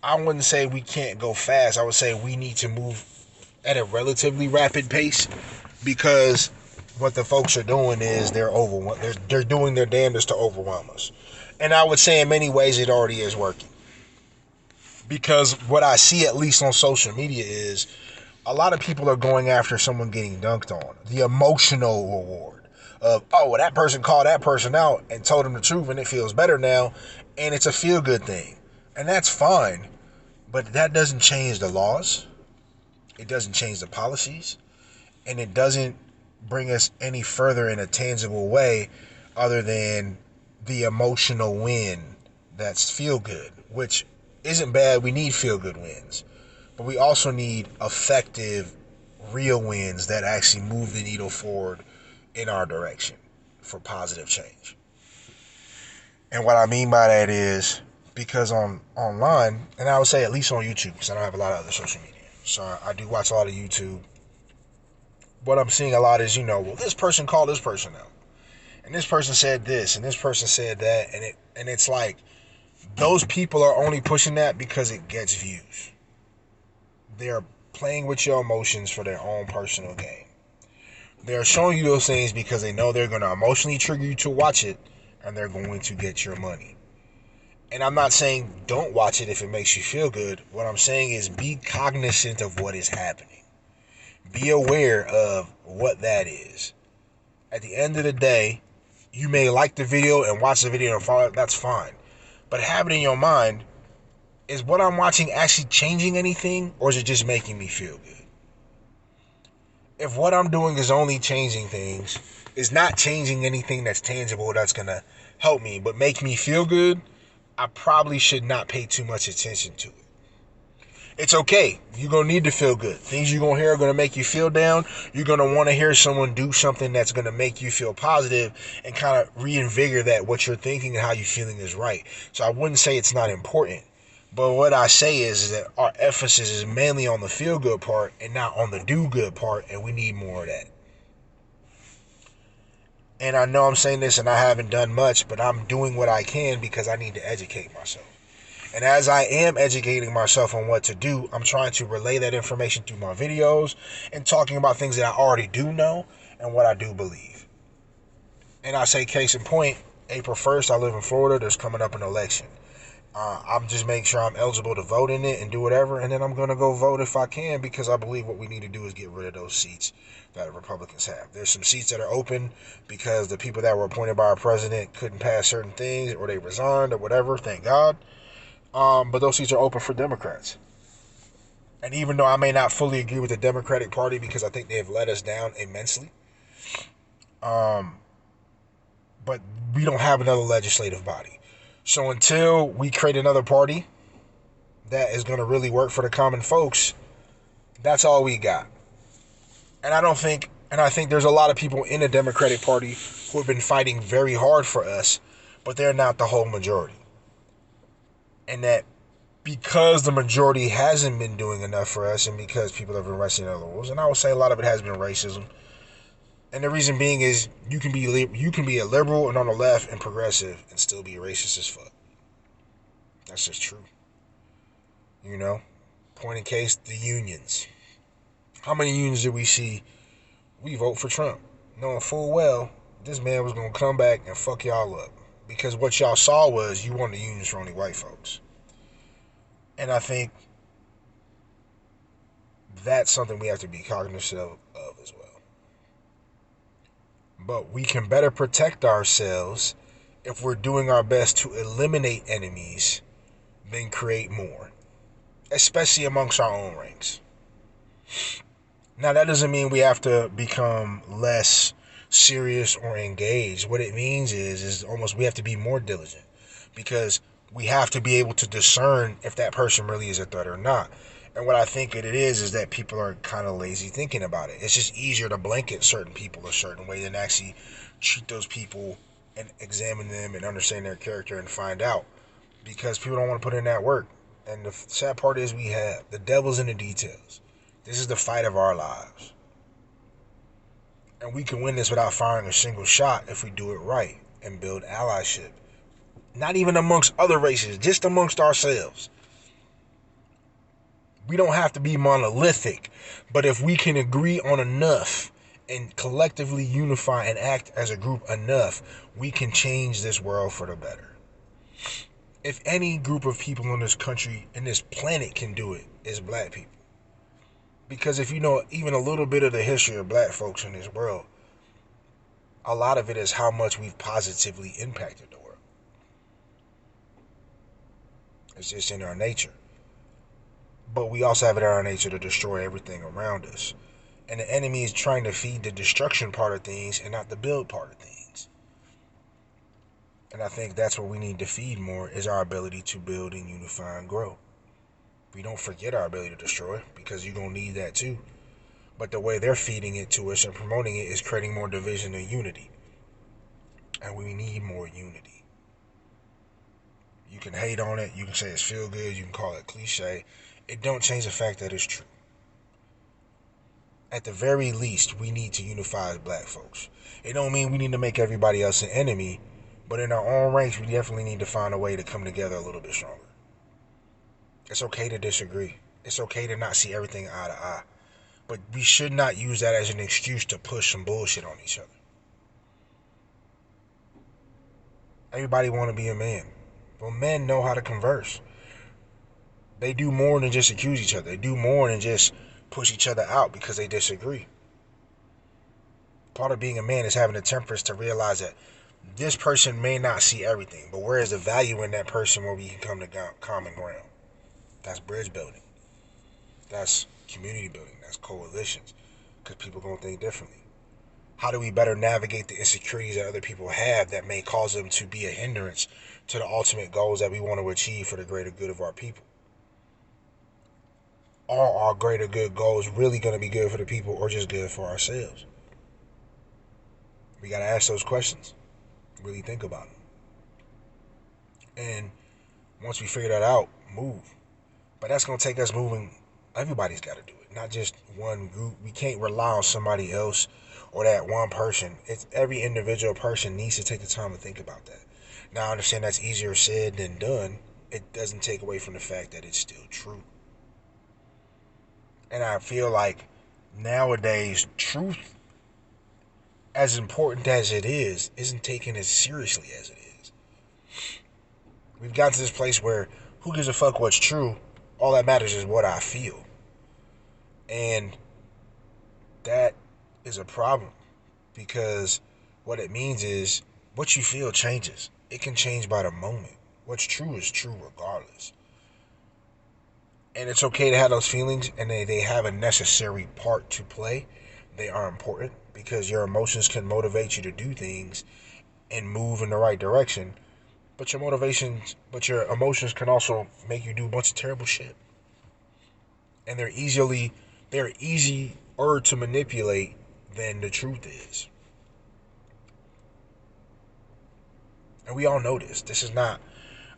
I wouldn't say we can't go fast. I would say we need to move at a relatively rapid pace, because what the folks are doing is they're overwhelmed. They're doing their damnedest to overwhelm us, and I would say in many ways it already is working. Because what I see, at least on social media, is a lot of people are going after someone getting dunked on. The emotional reward of, oh, well, that person called that person out and told them the truth and it feels better now, and it's a feel good thing. And that's fine, but that doesn't change the laws. It doesn't change the policies, and it doesn't bring us any further in a tangible way other than the emotional win that's feel good, which isn't bad. We need feel good wins, but we also need effective, real wins that actually move the needle forward in our direction for positive change. And what I mean by that is, because online, and I would say at least on YouTube, because I don't have a lot of other social media, so I do watch a lot of YouTube. What I'm seeing a lot is, well, this person called this person out, and this person said this, and this person said that, and it's like those people are only pushing that because it gets views. They're playing with your emotions for their own personal gain. They're showing you those things because they know they're going to emotionally trigger you to watch it, and they're going to get your money. And I'm not saying don't watch it if it makes you feel good. What I'm saying is be cognizant of what is happening. Be aware of what that is. At the end of the day, you may like the video and watch the video and follow it. That's fine. But have it in your mind, is what I'm watching actually changing anything, or is it just making me feel good? If what I'm doing is only changing things, is not changing anything that's tangible that's going to help me, but make me feel good, I probably should not pay too much attention to it. It's okay. You're going to need to feel good. Things you're going to hear are going to make you feel down. You're going to want to hear someone do something that's going to make you feel positive and kind of reinvigorate that what you're thinking and how you're feeling is right. So I wouldn't say it's not important. But what I say is that our emphasis is mainly on the feel good part and not on the do good part, and we need more of that. And I know I'm saying this and I haven't done much, but I'm doing what I can because I need to educate myself. And as I am educating myself on what to do, I'm trying to relay that information through my videos and talking about things that I already do know and what I do believe. And I say case in point, April 1st, I live in Florida. There's coming up an election. I'm just making sure I'm eligible to vote in it and do whatever, and then I'm going to go vote if I can, because I believe what we need to do is get rid of those seats that Republicans have. There's some seats that are open because the people that were appointed by our president couldn't pass certain things, or they resigned or whatever, thank God. But those seats are open for Democrats. And even though I may not fully agree with the Democratic Party because I think they have let us down immensely, but we don't have another legislative body. So until we create another party that is going to really work for the common folks, that's all we got. And I think there's a lot of people in the Democratic Party who have been fighting very hard for us, but they're not the whole majority. And that because the majority hasn't been doing enough for us, and because people have been wrestling other rules, and I would say a lot of it has been racism. And the reason being is you can be a liberal and on the left and progressive and still be racist as fuck. That's just true. Point in case, the unions. How many unions did we see? We vote for Trump, knowing full well this man was going to come back and fuck y'all up. Because what y'all saw was you wanted the unions for only white folks. And I think that's something we have to be cognizant of as well. But we can better protect ourselves if we're doing our best to eliminate enemies than create more, especially amongst our own ranks. Now, that doesn't mean we have to become less serious or engaged. What it means is almost we have to be more diligent, because we have to be able to discern if that person really is a threat or not. And what I think it is that people are kind of lazy thinking about it. It's just easier to blanket certain people a certain way than actually treat those people and examine them and understand their character and find out. Because people don't want to put in that work. And the sad part is we have. The devil's in the details. This is the fight of our lives. And we can win this without firing a single shot if we do it right and build allyship. Not even amongst other races, just amongst ourselves. We don't have to be monolithic, but if we can agree on enough and collectively unify and act as a group enough, we can change this world for the better. If any group of people in this country, in this planet can do it, it's black people. Because if you know even a little bit of the history of black folks in this world, a lot of it is how much we've positively impacted the world. It's just in our nature. But we also have it in our nature to destroy everything around us. And the enemy is trying to feed the destruction part of things and not the build part of things. And I think that's what we need to feed more, is our ability to build and unify and grow. We don't forget our ability to destroy, because you're going to need that too. But the way they're feeding it to us and promoting it is creating more division than unity. And we need more unity. You can hate on it, you can say it's feel good, you can call it cliche. It don't change the fact that it's true. At the very least, we need to unify as black folks. It don't mean we need to make everybody else an enemy, but in our own ranks, we definitely need to find a way to come together a little bit stronger. It's okay to disagree. It's okay to not see everything eye to eye. But we should not use that as an excuse to push some bullshit on each other. Everybody want to be a man. Well, men know how to converse. They do more than just accuse each other. They do more than just push each other out because they disagree. Part of being a man is having the temperance to realize that this person may not see everything, but where is the value in that person where we can come to common ground? That's bridge building. That's community building. That's coalitions. Because people are going to think differently. How do we better navigate the insecurities that other people have that may cause them to be a hindrance to the ultimate goals that we want to achieve for the greater good of our people? Are our greater good goals really going to be good for the people or just good for ourselves? We got to ask those questions. Really think about them. And once we figure that out, move. But that's going to take us moving. Everybody's got to do it, not just one group. We can't rely on somebody else or that one person. It's every individual person needs to take the time to think about that. Now, I understand that's easier said than done. It doesn't take away from the fact that it's still true. And I feel like nowadays, truth, as important as it is, isn't taken as seriously as it is. We've got to this place where who gives a fuck what's true? All that matters is what I feel. And that is a problem, because what it means is what you feel changes. It can change by the moment. What's true is true regardless. And it's okay to have those feelings, and they have a necessary part to play. They are important because your emotions can motivate you to do things and move in the right direction. But your emotions can also make you do a bunch of terrible shit. And they're easier to manipulate than the truth is. And we all know this.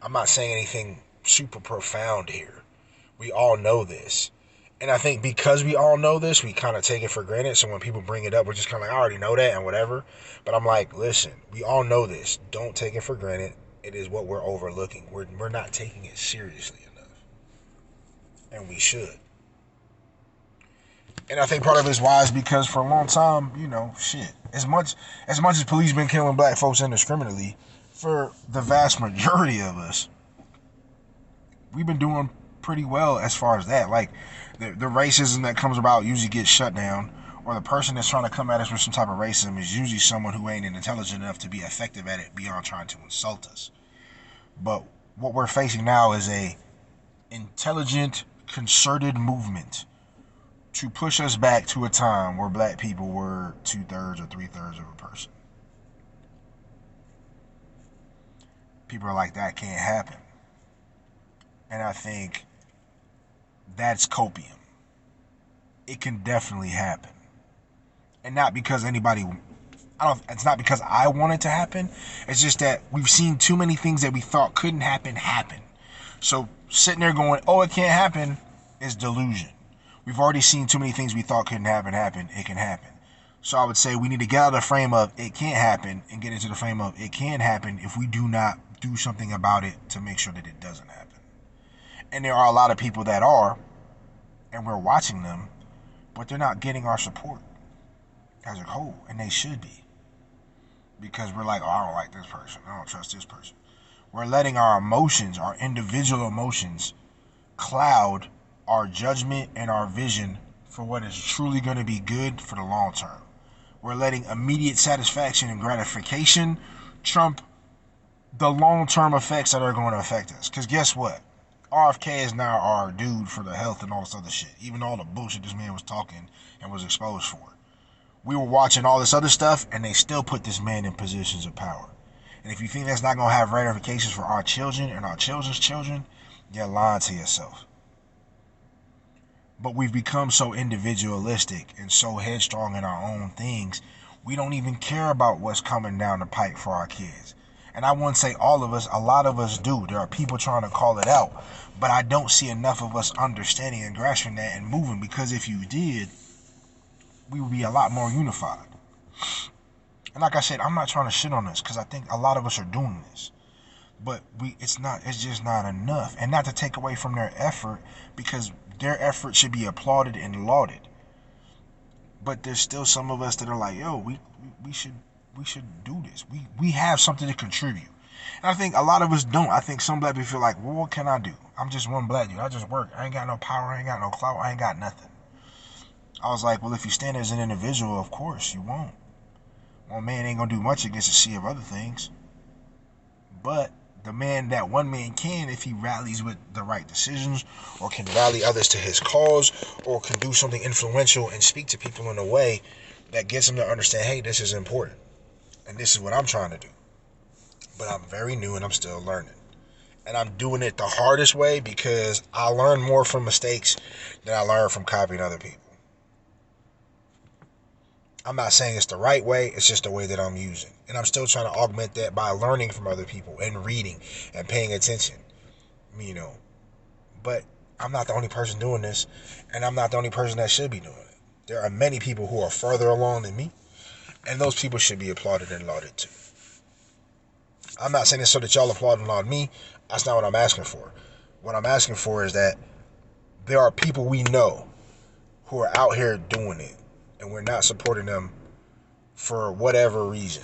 I'm not saying anything super profound here. We all know this. And I think because we all know this, we kind of take it for granted. So when people bring it up, we're just kind of like, I already know that and whatever. But I'm like, listen, we all know this. Don't take it for granted. It is what we're overlooking. We're not taking it seriously enough. And we should. And I think part of it's why is because for a long time, shit. As much as police been killing black folks indiscriminately, for the vast majority of us, we've been doing pretty well as far as that. Like, the racism that comes about usually gets shut down, or the person that's trying to come at us with some type of racism is usually someone who ain't intelligent enough to be effective at it beyond trying to insult us. But what we're facing now is a intelligent, concerted movement to push us back to a time where black people were 2/3 or 3/3 of a person. People are like, that can't happen. And I think That's copium. It can definitely happen. And not because anybody, it's not because I want it to happen. It's just that we've seen too many things that we thought couldn't happen. So sitting there going, oh, it can't happen, is delusion. We've already seen too many things we thought couldn't happen. It can happen. So I would say we need to get out of the frame of it can't happen and get into the frame of it can happen if we do not do something about it to make sure that it doesn't happen. And there are a lot of people that are, and we're watching them, but they're not getting our support as a whole, and they should be. Because we're like, oh, I don't like this person. I don't trust this person. We're letting our emotions, our individual emotions, cloud our judgment and our vision for what is truly going to be good for the long term. We're letting immediate satisfaction and gratification trump the long-term effects that are going to affect us. Because guess what? RFK is now our dude for the health and all this other shit. Even all the bullshit this man was talking and was exposed for. We were watching all this other stuff, and they still put this man in positions of power. And if you think that's not going to have ramifications for our children and our children's children, you're lying to yourself. But we've become so individualistic and so headstrong in our own things, we don't even care about what's coming down the pike for our kids. And I wouldn't say all of us, a lot of us do. There are people trying to call it out, but I don't see enough of us understanding and grasping that and moving, because if you did, we would be a lot more unified. And like I said, I'm not trying to shit on this, because I think a lot of us are doing this. But it's just not enough. And not to take away from their effort, because their effort should be applauded and lauded. But there's still some of us that are like, yo, we should do this. We have something to contribute. And I think a lot of us don't. I think some black people feel like, well, what can I do? I'm just one black dude. I just work. I ain't got no power. I ain't got no clout. I ain't got nothing. I was like, well, if you stand as an individual, of course you won't. One man ain't gonna do much against a sea of other things. But that one man can, if he rallies with the right decisions, or can rally others to his cause, or can do something influential and speak to people in a way that gets them to understand, hey, this is important. And this is what I'm trying to do. But I'm very new and I'm still learning. And I'm doing it the hardest way, because I learn more from mistakes than I learn from copying other people. I'm not saying it's the right way, it's just the way that I'm using. And I'm still trying to augment that by learning from other people and reading and paying attention. But I'm not the only person doing this, and I'm not the only person that should be doing it. There are many people who are further along than me, and those people should be applauded and lauded too. I'm not saying this so that y'all applaud and laud me. That's not what I'm asking for. What I'm asking for is that there are people we know who are out here doing it, and we're not supporting them for whatever reason.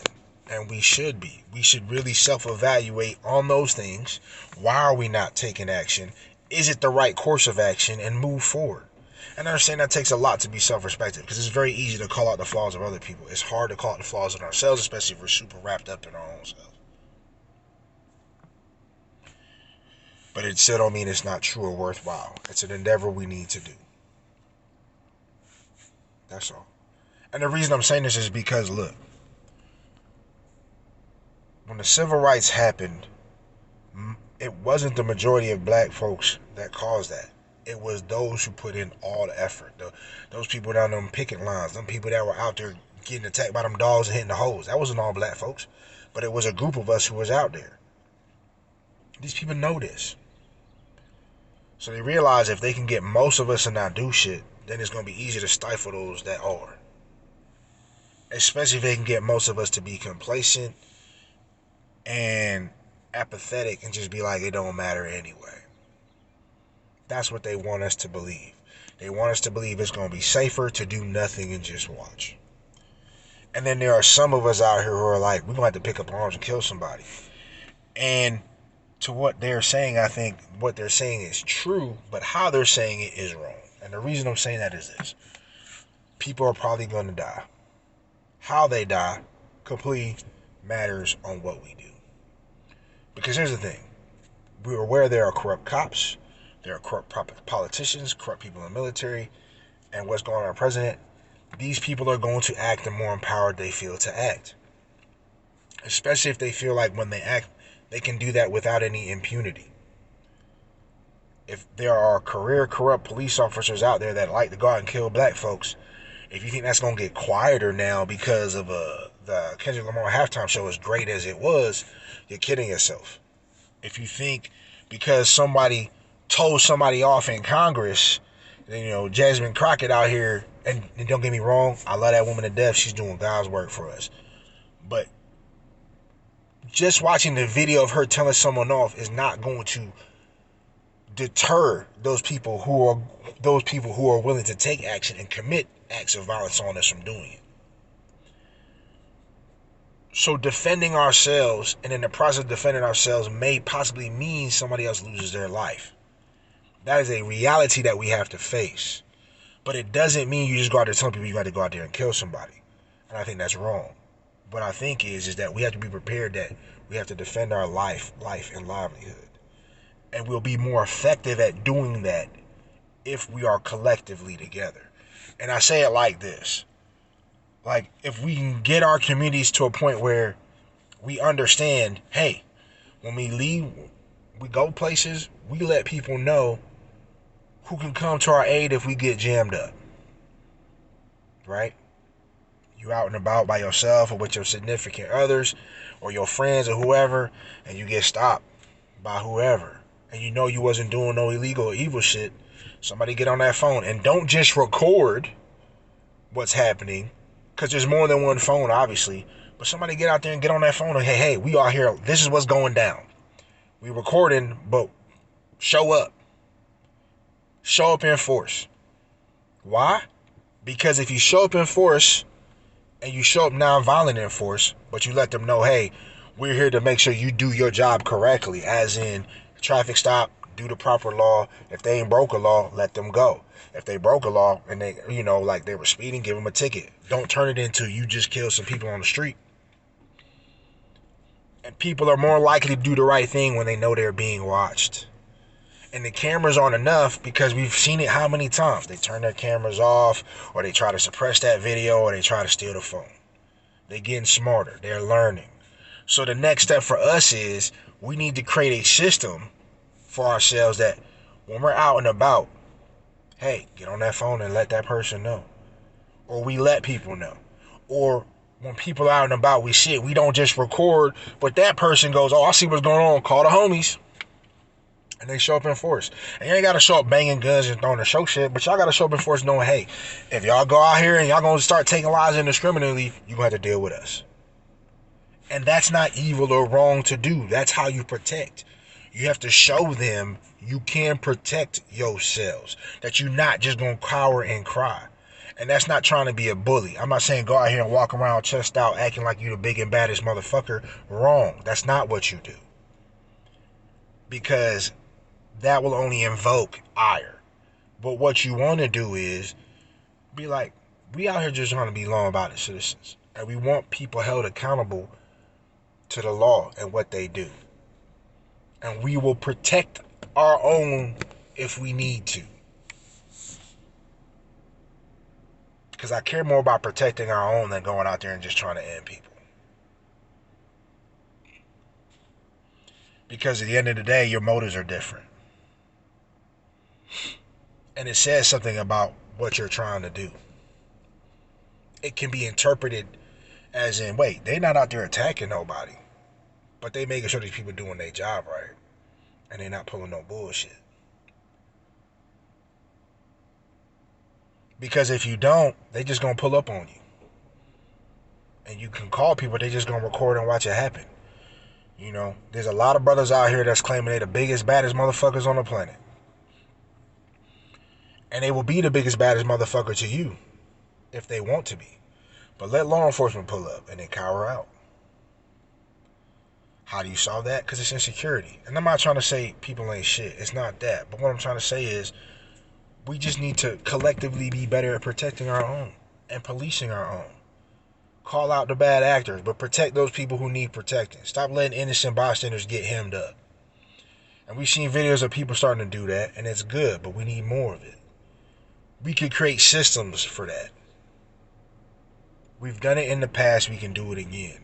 And we should be. We should really self-evaluate on those things. Why are we not taking action? Is it the right course of action? And move forward. And I understand that takes a lot to be self-respective, because it's very easy to call out the flaws of other people. It's hard to call out the flaws in ourselves, especially if we're super wrapped up in our own self. But it still don't mean it's not true or worthwhile. It's an endeavor we need to do. That's all. And the reason I'm saying this is because, look, when the civil rights happened, it wasn't the majority of black folks that caused that. It was those who put in all the effort. Those people down them picket lines, them people that were out there getting attacked by them dogs and hitting the hoes. That wasn't all black folks. But it was a group of us who was out there. These people know this. So they realize if they can get most of us to not do shit, then it's going to be easy to stifle those that are. Especially if they can get most of us to be complacent and apathetic and just be like, it don't matter anyway. That's what they want us to believe. They want us to believe it's going to be safer to do nothing and just watch. And then there are some of us out here who are like, we're going to have to pick up arms and kill somebody. And to what they're saying, I think what they're saying is true, but how they're saying it is wrong. And the reason I'm saying that is this. People are probably going to die. How they die completely matters on what we do. Because here's the thing. We're aware there are corrupt cops, there are corrupt politicians, corrupt people in the military, and what's going on with our president. These people are going to act the more empowered they feel to act. Especially if they feel like when they act, they can do that without any impunity. if there are career corrupt police officers out there that like to go out and kill black folks, if you think that's going to get quieter now because of the Kendrick Lamar halftime show, as great as it was, you're kidding yourself. If you think because somebody told somebody off in Congress, Jasmine Crockett out here, and don't get me wrong, I love that woman to death. She's doing God's work for us. But just watching the video of her telling someone off is not going to deter those people who are willing to take action and commit acts of violence on us from doing it. So defending ourselves, and in the process of defending ourselves, may possibly mean somebody else loses their life. That is a reality that we have to face. But it doesn't mean you just go out there telling people you got to go out there and kill somebody. And I think that's wrong. What I think is that we have to be prepared that we have to defend our life and livelihood. And we'll be more effective at doing that if we are collectively together. And I say it like this. Like, if we can get our communities to a point where we understand, hey, when we leave, we go places, we let people know who can come to our aid if we get jammed up. Right? You out and about by yourself or with your significant others or your friends or whoever, and you get stopped by whoever, and you know you wasn't doing no illegal or evil shit, somebody get on that phone and don't just record what's happening, because there's more than one phone, obviously, but somebody get out there and get on that phone and, hey, we are here, this is what's going down. We recording, but show up in force. Why? Because if you show up in force and you show up non-violent in force, but you let them know, hey, we're here to make sure you do your job correctly, as in traffic stop, do the proper law. If they ain't broke a law, let them go. If they broke a law and they, like they were speeding, give them a ticket. Don't turn it into you just killed some people on the street. And people are more likely to do the right thing when they know they're being watched. And the cameras aren't enough, because we've seen it how many times. They turn their cameras off, or they try to suppress that video, or they try to steal the phone. They're getting smarter. They're learning. So the next step for us is we need to create a system for ourselves that when we're out and about, hey, get on that phone and let that person know. Or we let people know. Or when people are out and about, we see it. We don't just record, but that person goes, oh, I see what's going on. Call the homies. And they show up in force. And you ain't got to show up banging guns and throwing the show shit, but y'all got to show up in force knowing, hey, if y'all go out here and y'all going to start taking lives indiscriminately, you're going to have to deal with us. And that's not evil or wrong to do. That's how you protect. You have to show them you can protect yourselves, that you're not just going to cower and cry. And that's not trying to be a bully. I'm not saying go out here and walk around chest out acting like you the big and baddest motherfucker. Wrong. That's not what you do. Because that will only invoke ire. But what you want to do is be like, we out here just trying to be law-abiding citizens. And we want people held accountable to the law and what they do. And we will protect our own if we need to. Because I care more about protecting our own than going out there and just trying to end people. Because at the end of the day, your motives are different. And it says something about what you're trying to do. It can be interpreted as in, wait, they're not out there attacking nobody, but they making sure these people doing their job right. And they're not pulling no bullshit. Because if you don't, they just gonna pull up on you. And you can call people, they just gonna record and watch it happen. There's a lot of brothers out here that's claiming they're the biggest, baddest motherfuckers on the planet. And they will be the biggest, baddest motherfucker to you if they want to be. But let law enforcement pull up and then cower out. How do you solve that? Because it's insecurity. And I'm not trying to say people ain't shit. It's not that. But what I'm trying to say is we just need to collectively be better at protecting our own and policing our own. Call out the bad actors, but protect those people who need protecting. Stop letting innocent bystanders get hemmed up. And we've seen videos of people starting to do that, and it's good, but we need more of it. We could create systems for that. We've done it in the past, we can do it again.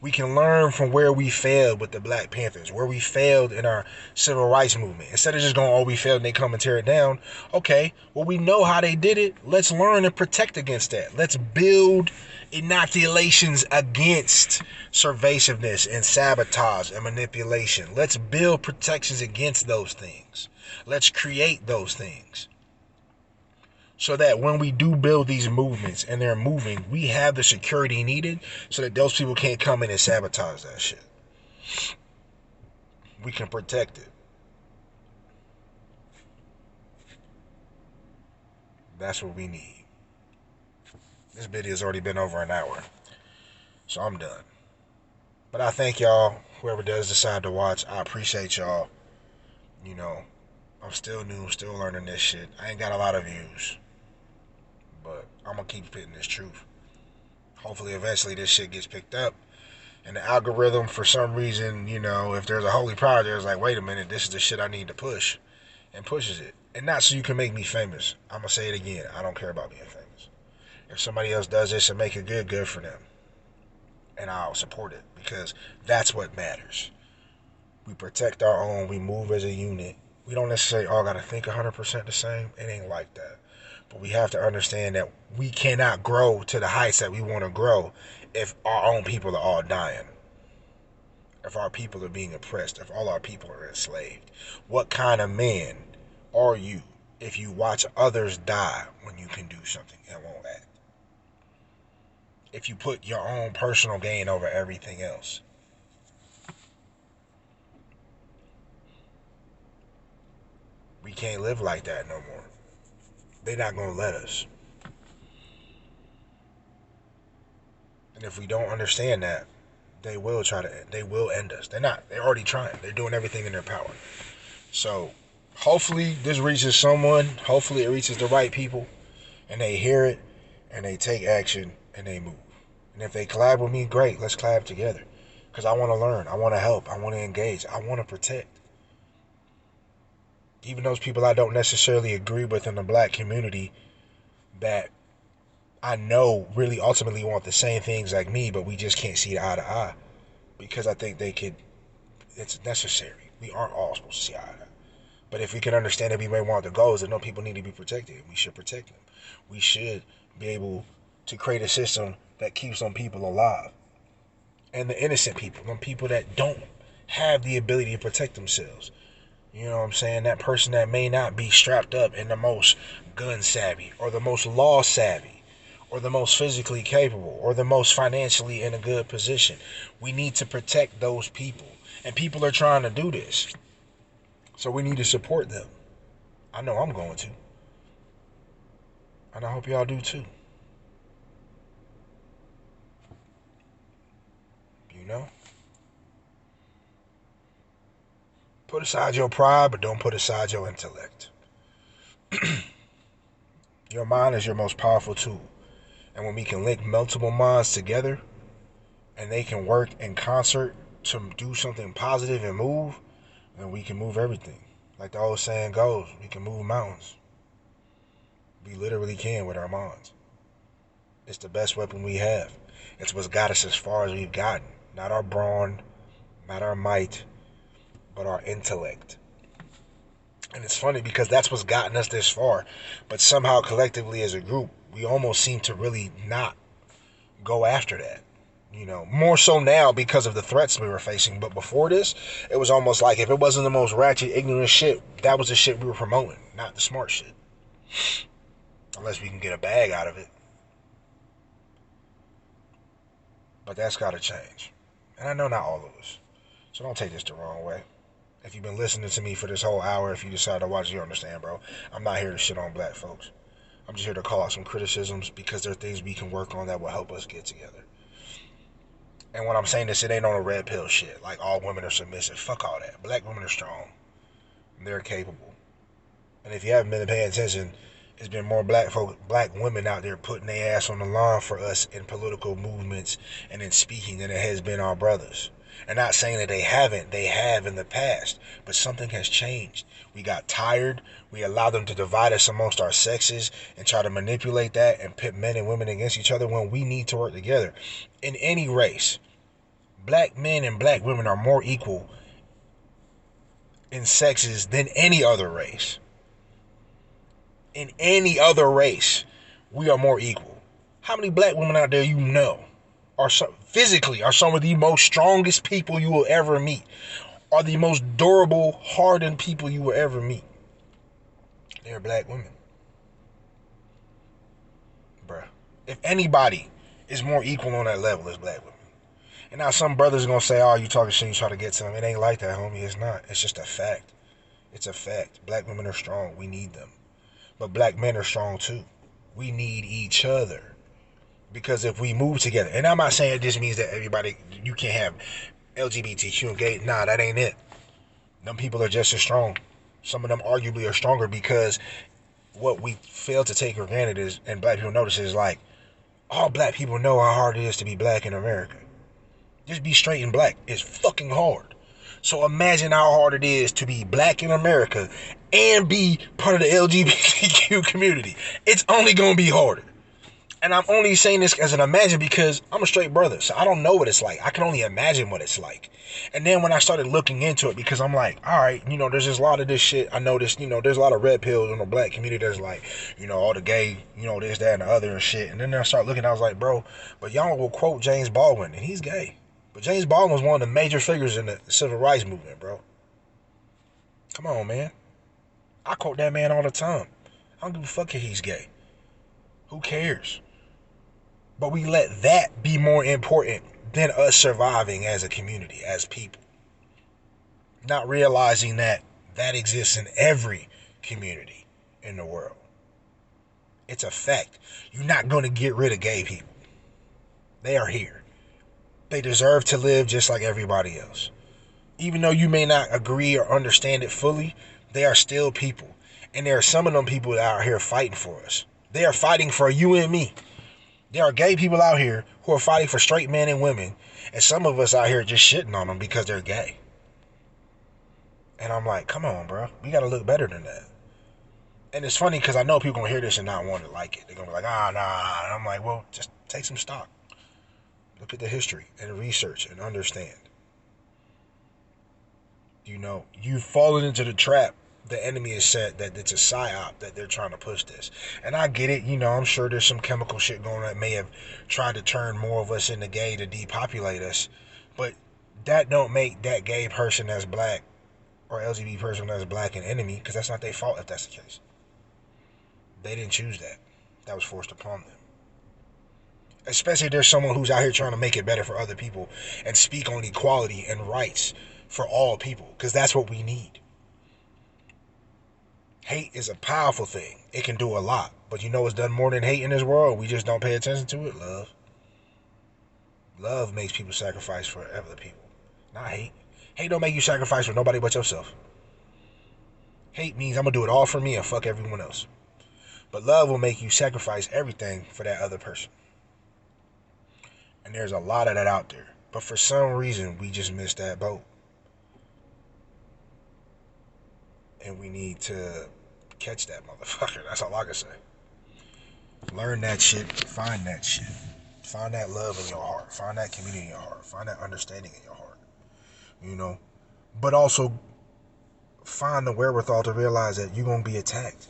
We can learn from where we failed with the Black Panthers, where we failed in our civil rights movement. Instead of just going, oh, we failed and they come and tear it down. Okay, well, we know how they did it. Let's learn and protect against that. Let's build inoculations against survasiveness and sabotage and manipulation. Let's build protections against those things. Let's create those things. So that when we do build these movements and they're moving, we have the security needed so that those people can't come in and sabotage that shit. We can protect it. That's what we need. This video has already been over an hour, so I'm done. But I thank y'all, whoever does decide to watch. I appreciate y'all. You know, I'm still new, still learning this shit. I ain't got a lot of views, but I'm gonna keep spitting this truth. Hopefully eventually this shit gets picked up and the algorithm, for some reason, you know, if there's a holy power there, it's like, wait a minute, this is the shit I need to push, and pushes it. And not so you can make me famous. I'm gonna say it again, I don't care about being famous. If somebody else does this and make it good, good for them, and I'll support it, because that's what matters. We protect our own, we move as a unit. We don't necessarily all gotta think 100% the same. It ain't like that. But we have to understand that we cannot grow to the heights that we want to grow if our own people are all dying. If our people are being oppressed, if all our people are enslaved. What kind of man are you if you watch others die when you can do something and won't act? If you put your own personal gain over everything else. We can't live like that no more. They're not going to let us. And if we don't understand that, they will end us. They're already trying. They're doing everything in their power. So hopefully this reaches someone. Hopefully it reaches the right people and they hear it and they take action and they move. And if they collab with me, great. Let's collab together. Because I want to learn. I want to help. I want to engage. I want to protect. Even those people I don't necessarily agree with in the black community that I know really ultimately want the same things like me, but we just can't see eye to eye. Because I think it's necessary. We aren't all supposed to see eye to eye. But if we can understand that we may want the goals, then no, people need to be protected. We should protect them. We should be able to create a system that keeps some people alive. And the innocent people, them people that don't have the ability to protect themselves. You know what I'm saying? That person that may not be strapped up and the most gun savvy or the most law savvy or the most physically capable or the most financially in a good position. We need to protect those people. And people are trying to do this. So we need to support them. I know I'm going to. And I hope y'all do too. You know? Put aside your pride, but don't put aside your intellect. Your mind is your most powerful tool. And when we can link multiple minds together and they can work in concert to do something positive and move, then we can move everything. Like the old saying goes, we can move mountains. We literally can with our minds. It's the best weapon we have. It's what's got us as far as we've gotten. Not our brawn, not our might, but our intellect. And it's funny because that's what's gotten us this far. But somehow collectively as a group, we almost seem to really not go after that. You know, more so now because of the threats we were facing. But before this, it was almost like if it wasn't the most ratchet, ignorant shit, that was the shit we were promoting, not the smart shit. Unless we can get a bag out of it. But that's got to change. And I know not all of us. So don't take this the wrong way. If you've been listening to me for this whole hour, if you decide to watch, you understand, bro. I'm not here to shit on black folks. I'm just here to call out some criticisms because there are things we can work on that will help us get together. And when I'm saying this, it ain't on a red pill shit. Like all women are submissive. Fuck all that. Black women are strong. They're capable. And if you haven't been paying attention, there's been more black women out there putting their ass on the line for us in political movements and in speaking than it has been our brothers. And not saying that they haven't, they have in the past. But something has changed. We got tired. We allowed them to divide us amongst our sexes and try to manipulate that and pit men and women against each other when we need to work together. In any race, Black men and black women are more equal in sexes than any other race. In any other race, we are more equal. How many black women out there you know are physically are some of the most strongest people you will ever meet, are the most durable, hardened people you will ever meet? They're black women. Bruh. If anybody is more equal on that level, it's black women. And now some brothers are going to say, oh, you talking shit, you try to get to them. It ain't like that, homie. It's not. It's just a fact. It's a fact. Black women are strong. We need them. But black men are strong too. We need each other. Because if we move together, and I'm not saying this means that everybody, you can't have LGBTQ and gay. Nah, that ain't it. Them people are just as strong. Some of them arguably are stronger because what we fail to take for granted is, and black people notice, is like, all black people know how hard it is to be black in America. Just be straight and black is fucking hard. So imagine how hard it is to be black in America and be part of the LGBTQ community. It's only going to be harder. And I'm only saying this as an imagine because I'm a straight brother, so I don't know what it's like. I can only imagine what it's like. And then when I started looking into it, because I'm like, all right, there's just a lot of this shit. I noticed, there's a lot of red pills in the black community that's like, all the gay, this, that, and the other and shit. And then I started looking, I was like, bro, but y'all will quote James Baldwin, and he's gay. But James Baldwin was one of the major figures in the civil rights movement, bro. Come on, man. I quote that man all the time. I don't give a fuck if he's gay. Who cares? But we let that be more important than us surviving as a community, as people. Not realizing that that exists in every community in the world. It's a fact. You're not going to get rid of gay people. They are here. They deserve to live just like everybody else. Even though you may not agree or understand it fully, they are still people. And there are some of them people that are out here fighting for us. They are fighting for you and me. There are gay people out here who are fighting for straight men and women, and some of us out here just shitting on them because they're gay. And I'm like, come on, bro. We got to look better than that. And it's funny because I know people going to hear this and not want to like it. They're going to be like, nah. And I'm like, well, just take some stock. Look at the history and research and understand. You've fallen into the trap the enemy has said that it's a psyop that they're trying to push this. And I get it, I'm sure there's some chemical shit going on that may have tried to turn more of us into gay to depopulate us. But that don't make that gay person that's black or LGBT person that's black an enemy, because that's not their fault if that's the case. They didn't choose that. That was forced upon them. Especially if there's someone who's out here trying to make it better for other people and speak on equality and rights for all people, because that's what we need. Hate is a powerful thing. It can do a lot. But what's done more than hate in this world? We just don't pay attention to it. Love. Love makes people sacrifice for other people. Not hate. Hate don't make you sacrifice for nobody but yourself. Hate means I'm going to do it all for me and fuck everyone else. But love will make you sacrifice everything for that other person. And there's a lot of that out there. But for some reason, we just missed that boat. And we need to catch that motherfucker. That's all I can say. Learn that shit. Find that shit. Find that love in your heart. Find that community in your heart. Find that understanding in your heart. But also find the wherewithal to realize that you're going to be attacked.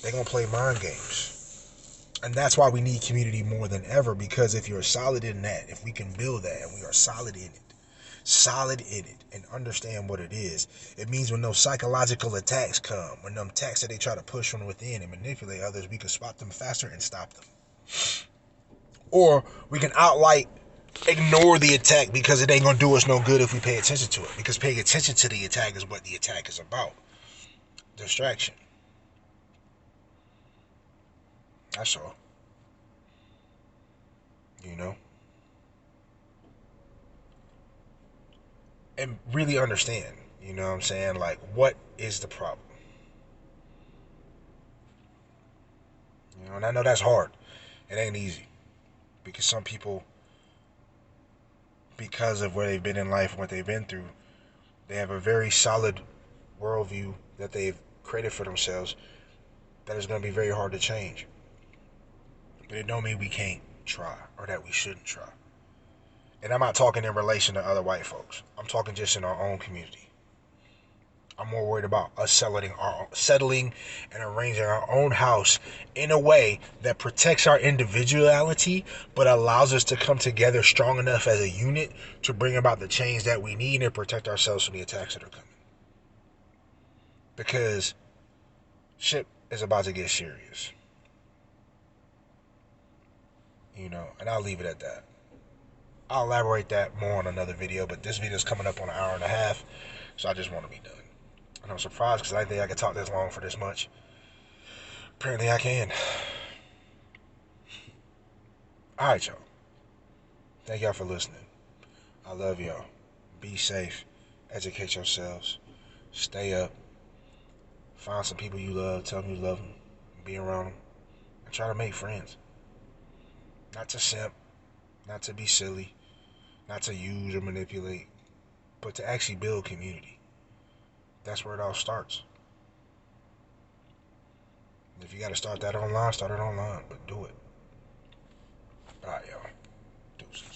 They're going to play mind games. And that's why we need community more than ever, because if you're solid in that, if we can build that and we are solid in it and understand what it is, it means when those psychological attacks come, when them attacks that they try to push from within and manipulate others, we can spot them faster and stop them. Or we can outright ignore the attack because it ain't going to do us no good if we pay attention to it, because paying attention to the attack is what the attack is about. Distraction. That's all. And really understand, what I'm saying? Like, what is the problem? And I know that's hard. It ain't easy. Because some people, because of where they've been in life and what they've been through, they have a very solid worldview that they've created for themselves that is going to be very hard to change. But it don't mean we can't try or that we shouldn't try. And I'm not talking in relation to other white folks. I'm talking just in our own community. I'm more worried about us settling and arranging our own house in a way that protects our individuality, but allows us to come together strong enough as a unit to bring about the change that we need and protect ourselves from the attacks that are coming. Because shit is about to get serious. And I'll leave it at that. I'll elaborate that more on another video, but this video is coming up on an hour and a half, so I just want to be done. And I'm surprised because I didn't think I could talk this long for this much. Apparently I can. Alright, y'all. Thank y'all for listening. I love y'all. Be safe. Educate yourselves. Stay up. Find some people you love. Tell them you love them. Be around them. And try to make friends. Not to simp. Not to be silly. Not to use or manipulate. But to actually build community. That's where it all starts. If you got to start that online, start it online. But do it. Alright, y'all. Deuces.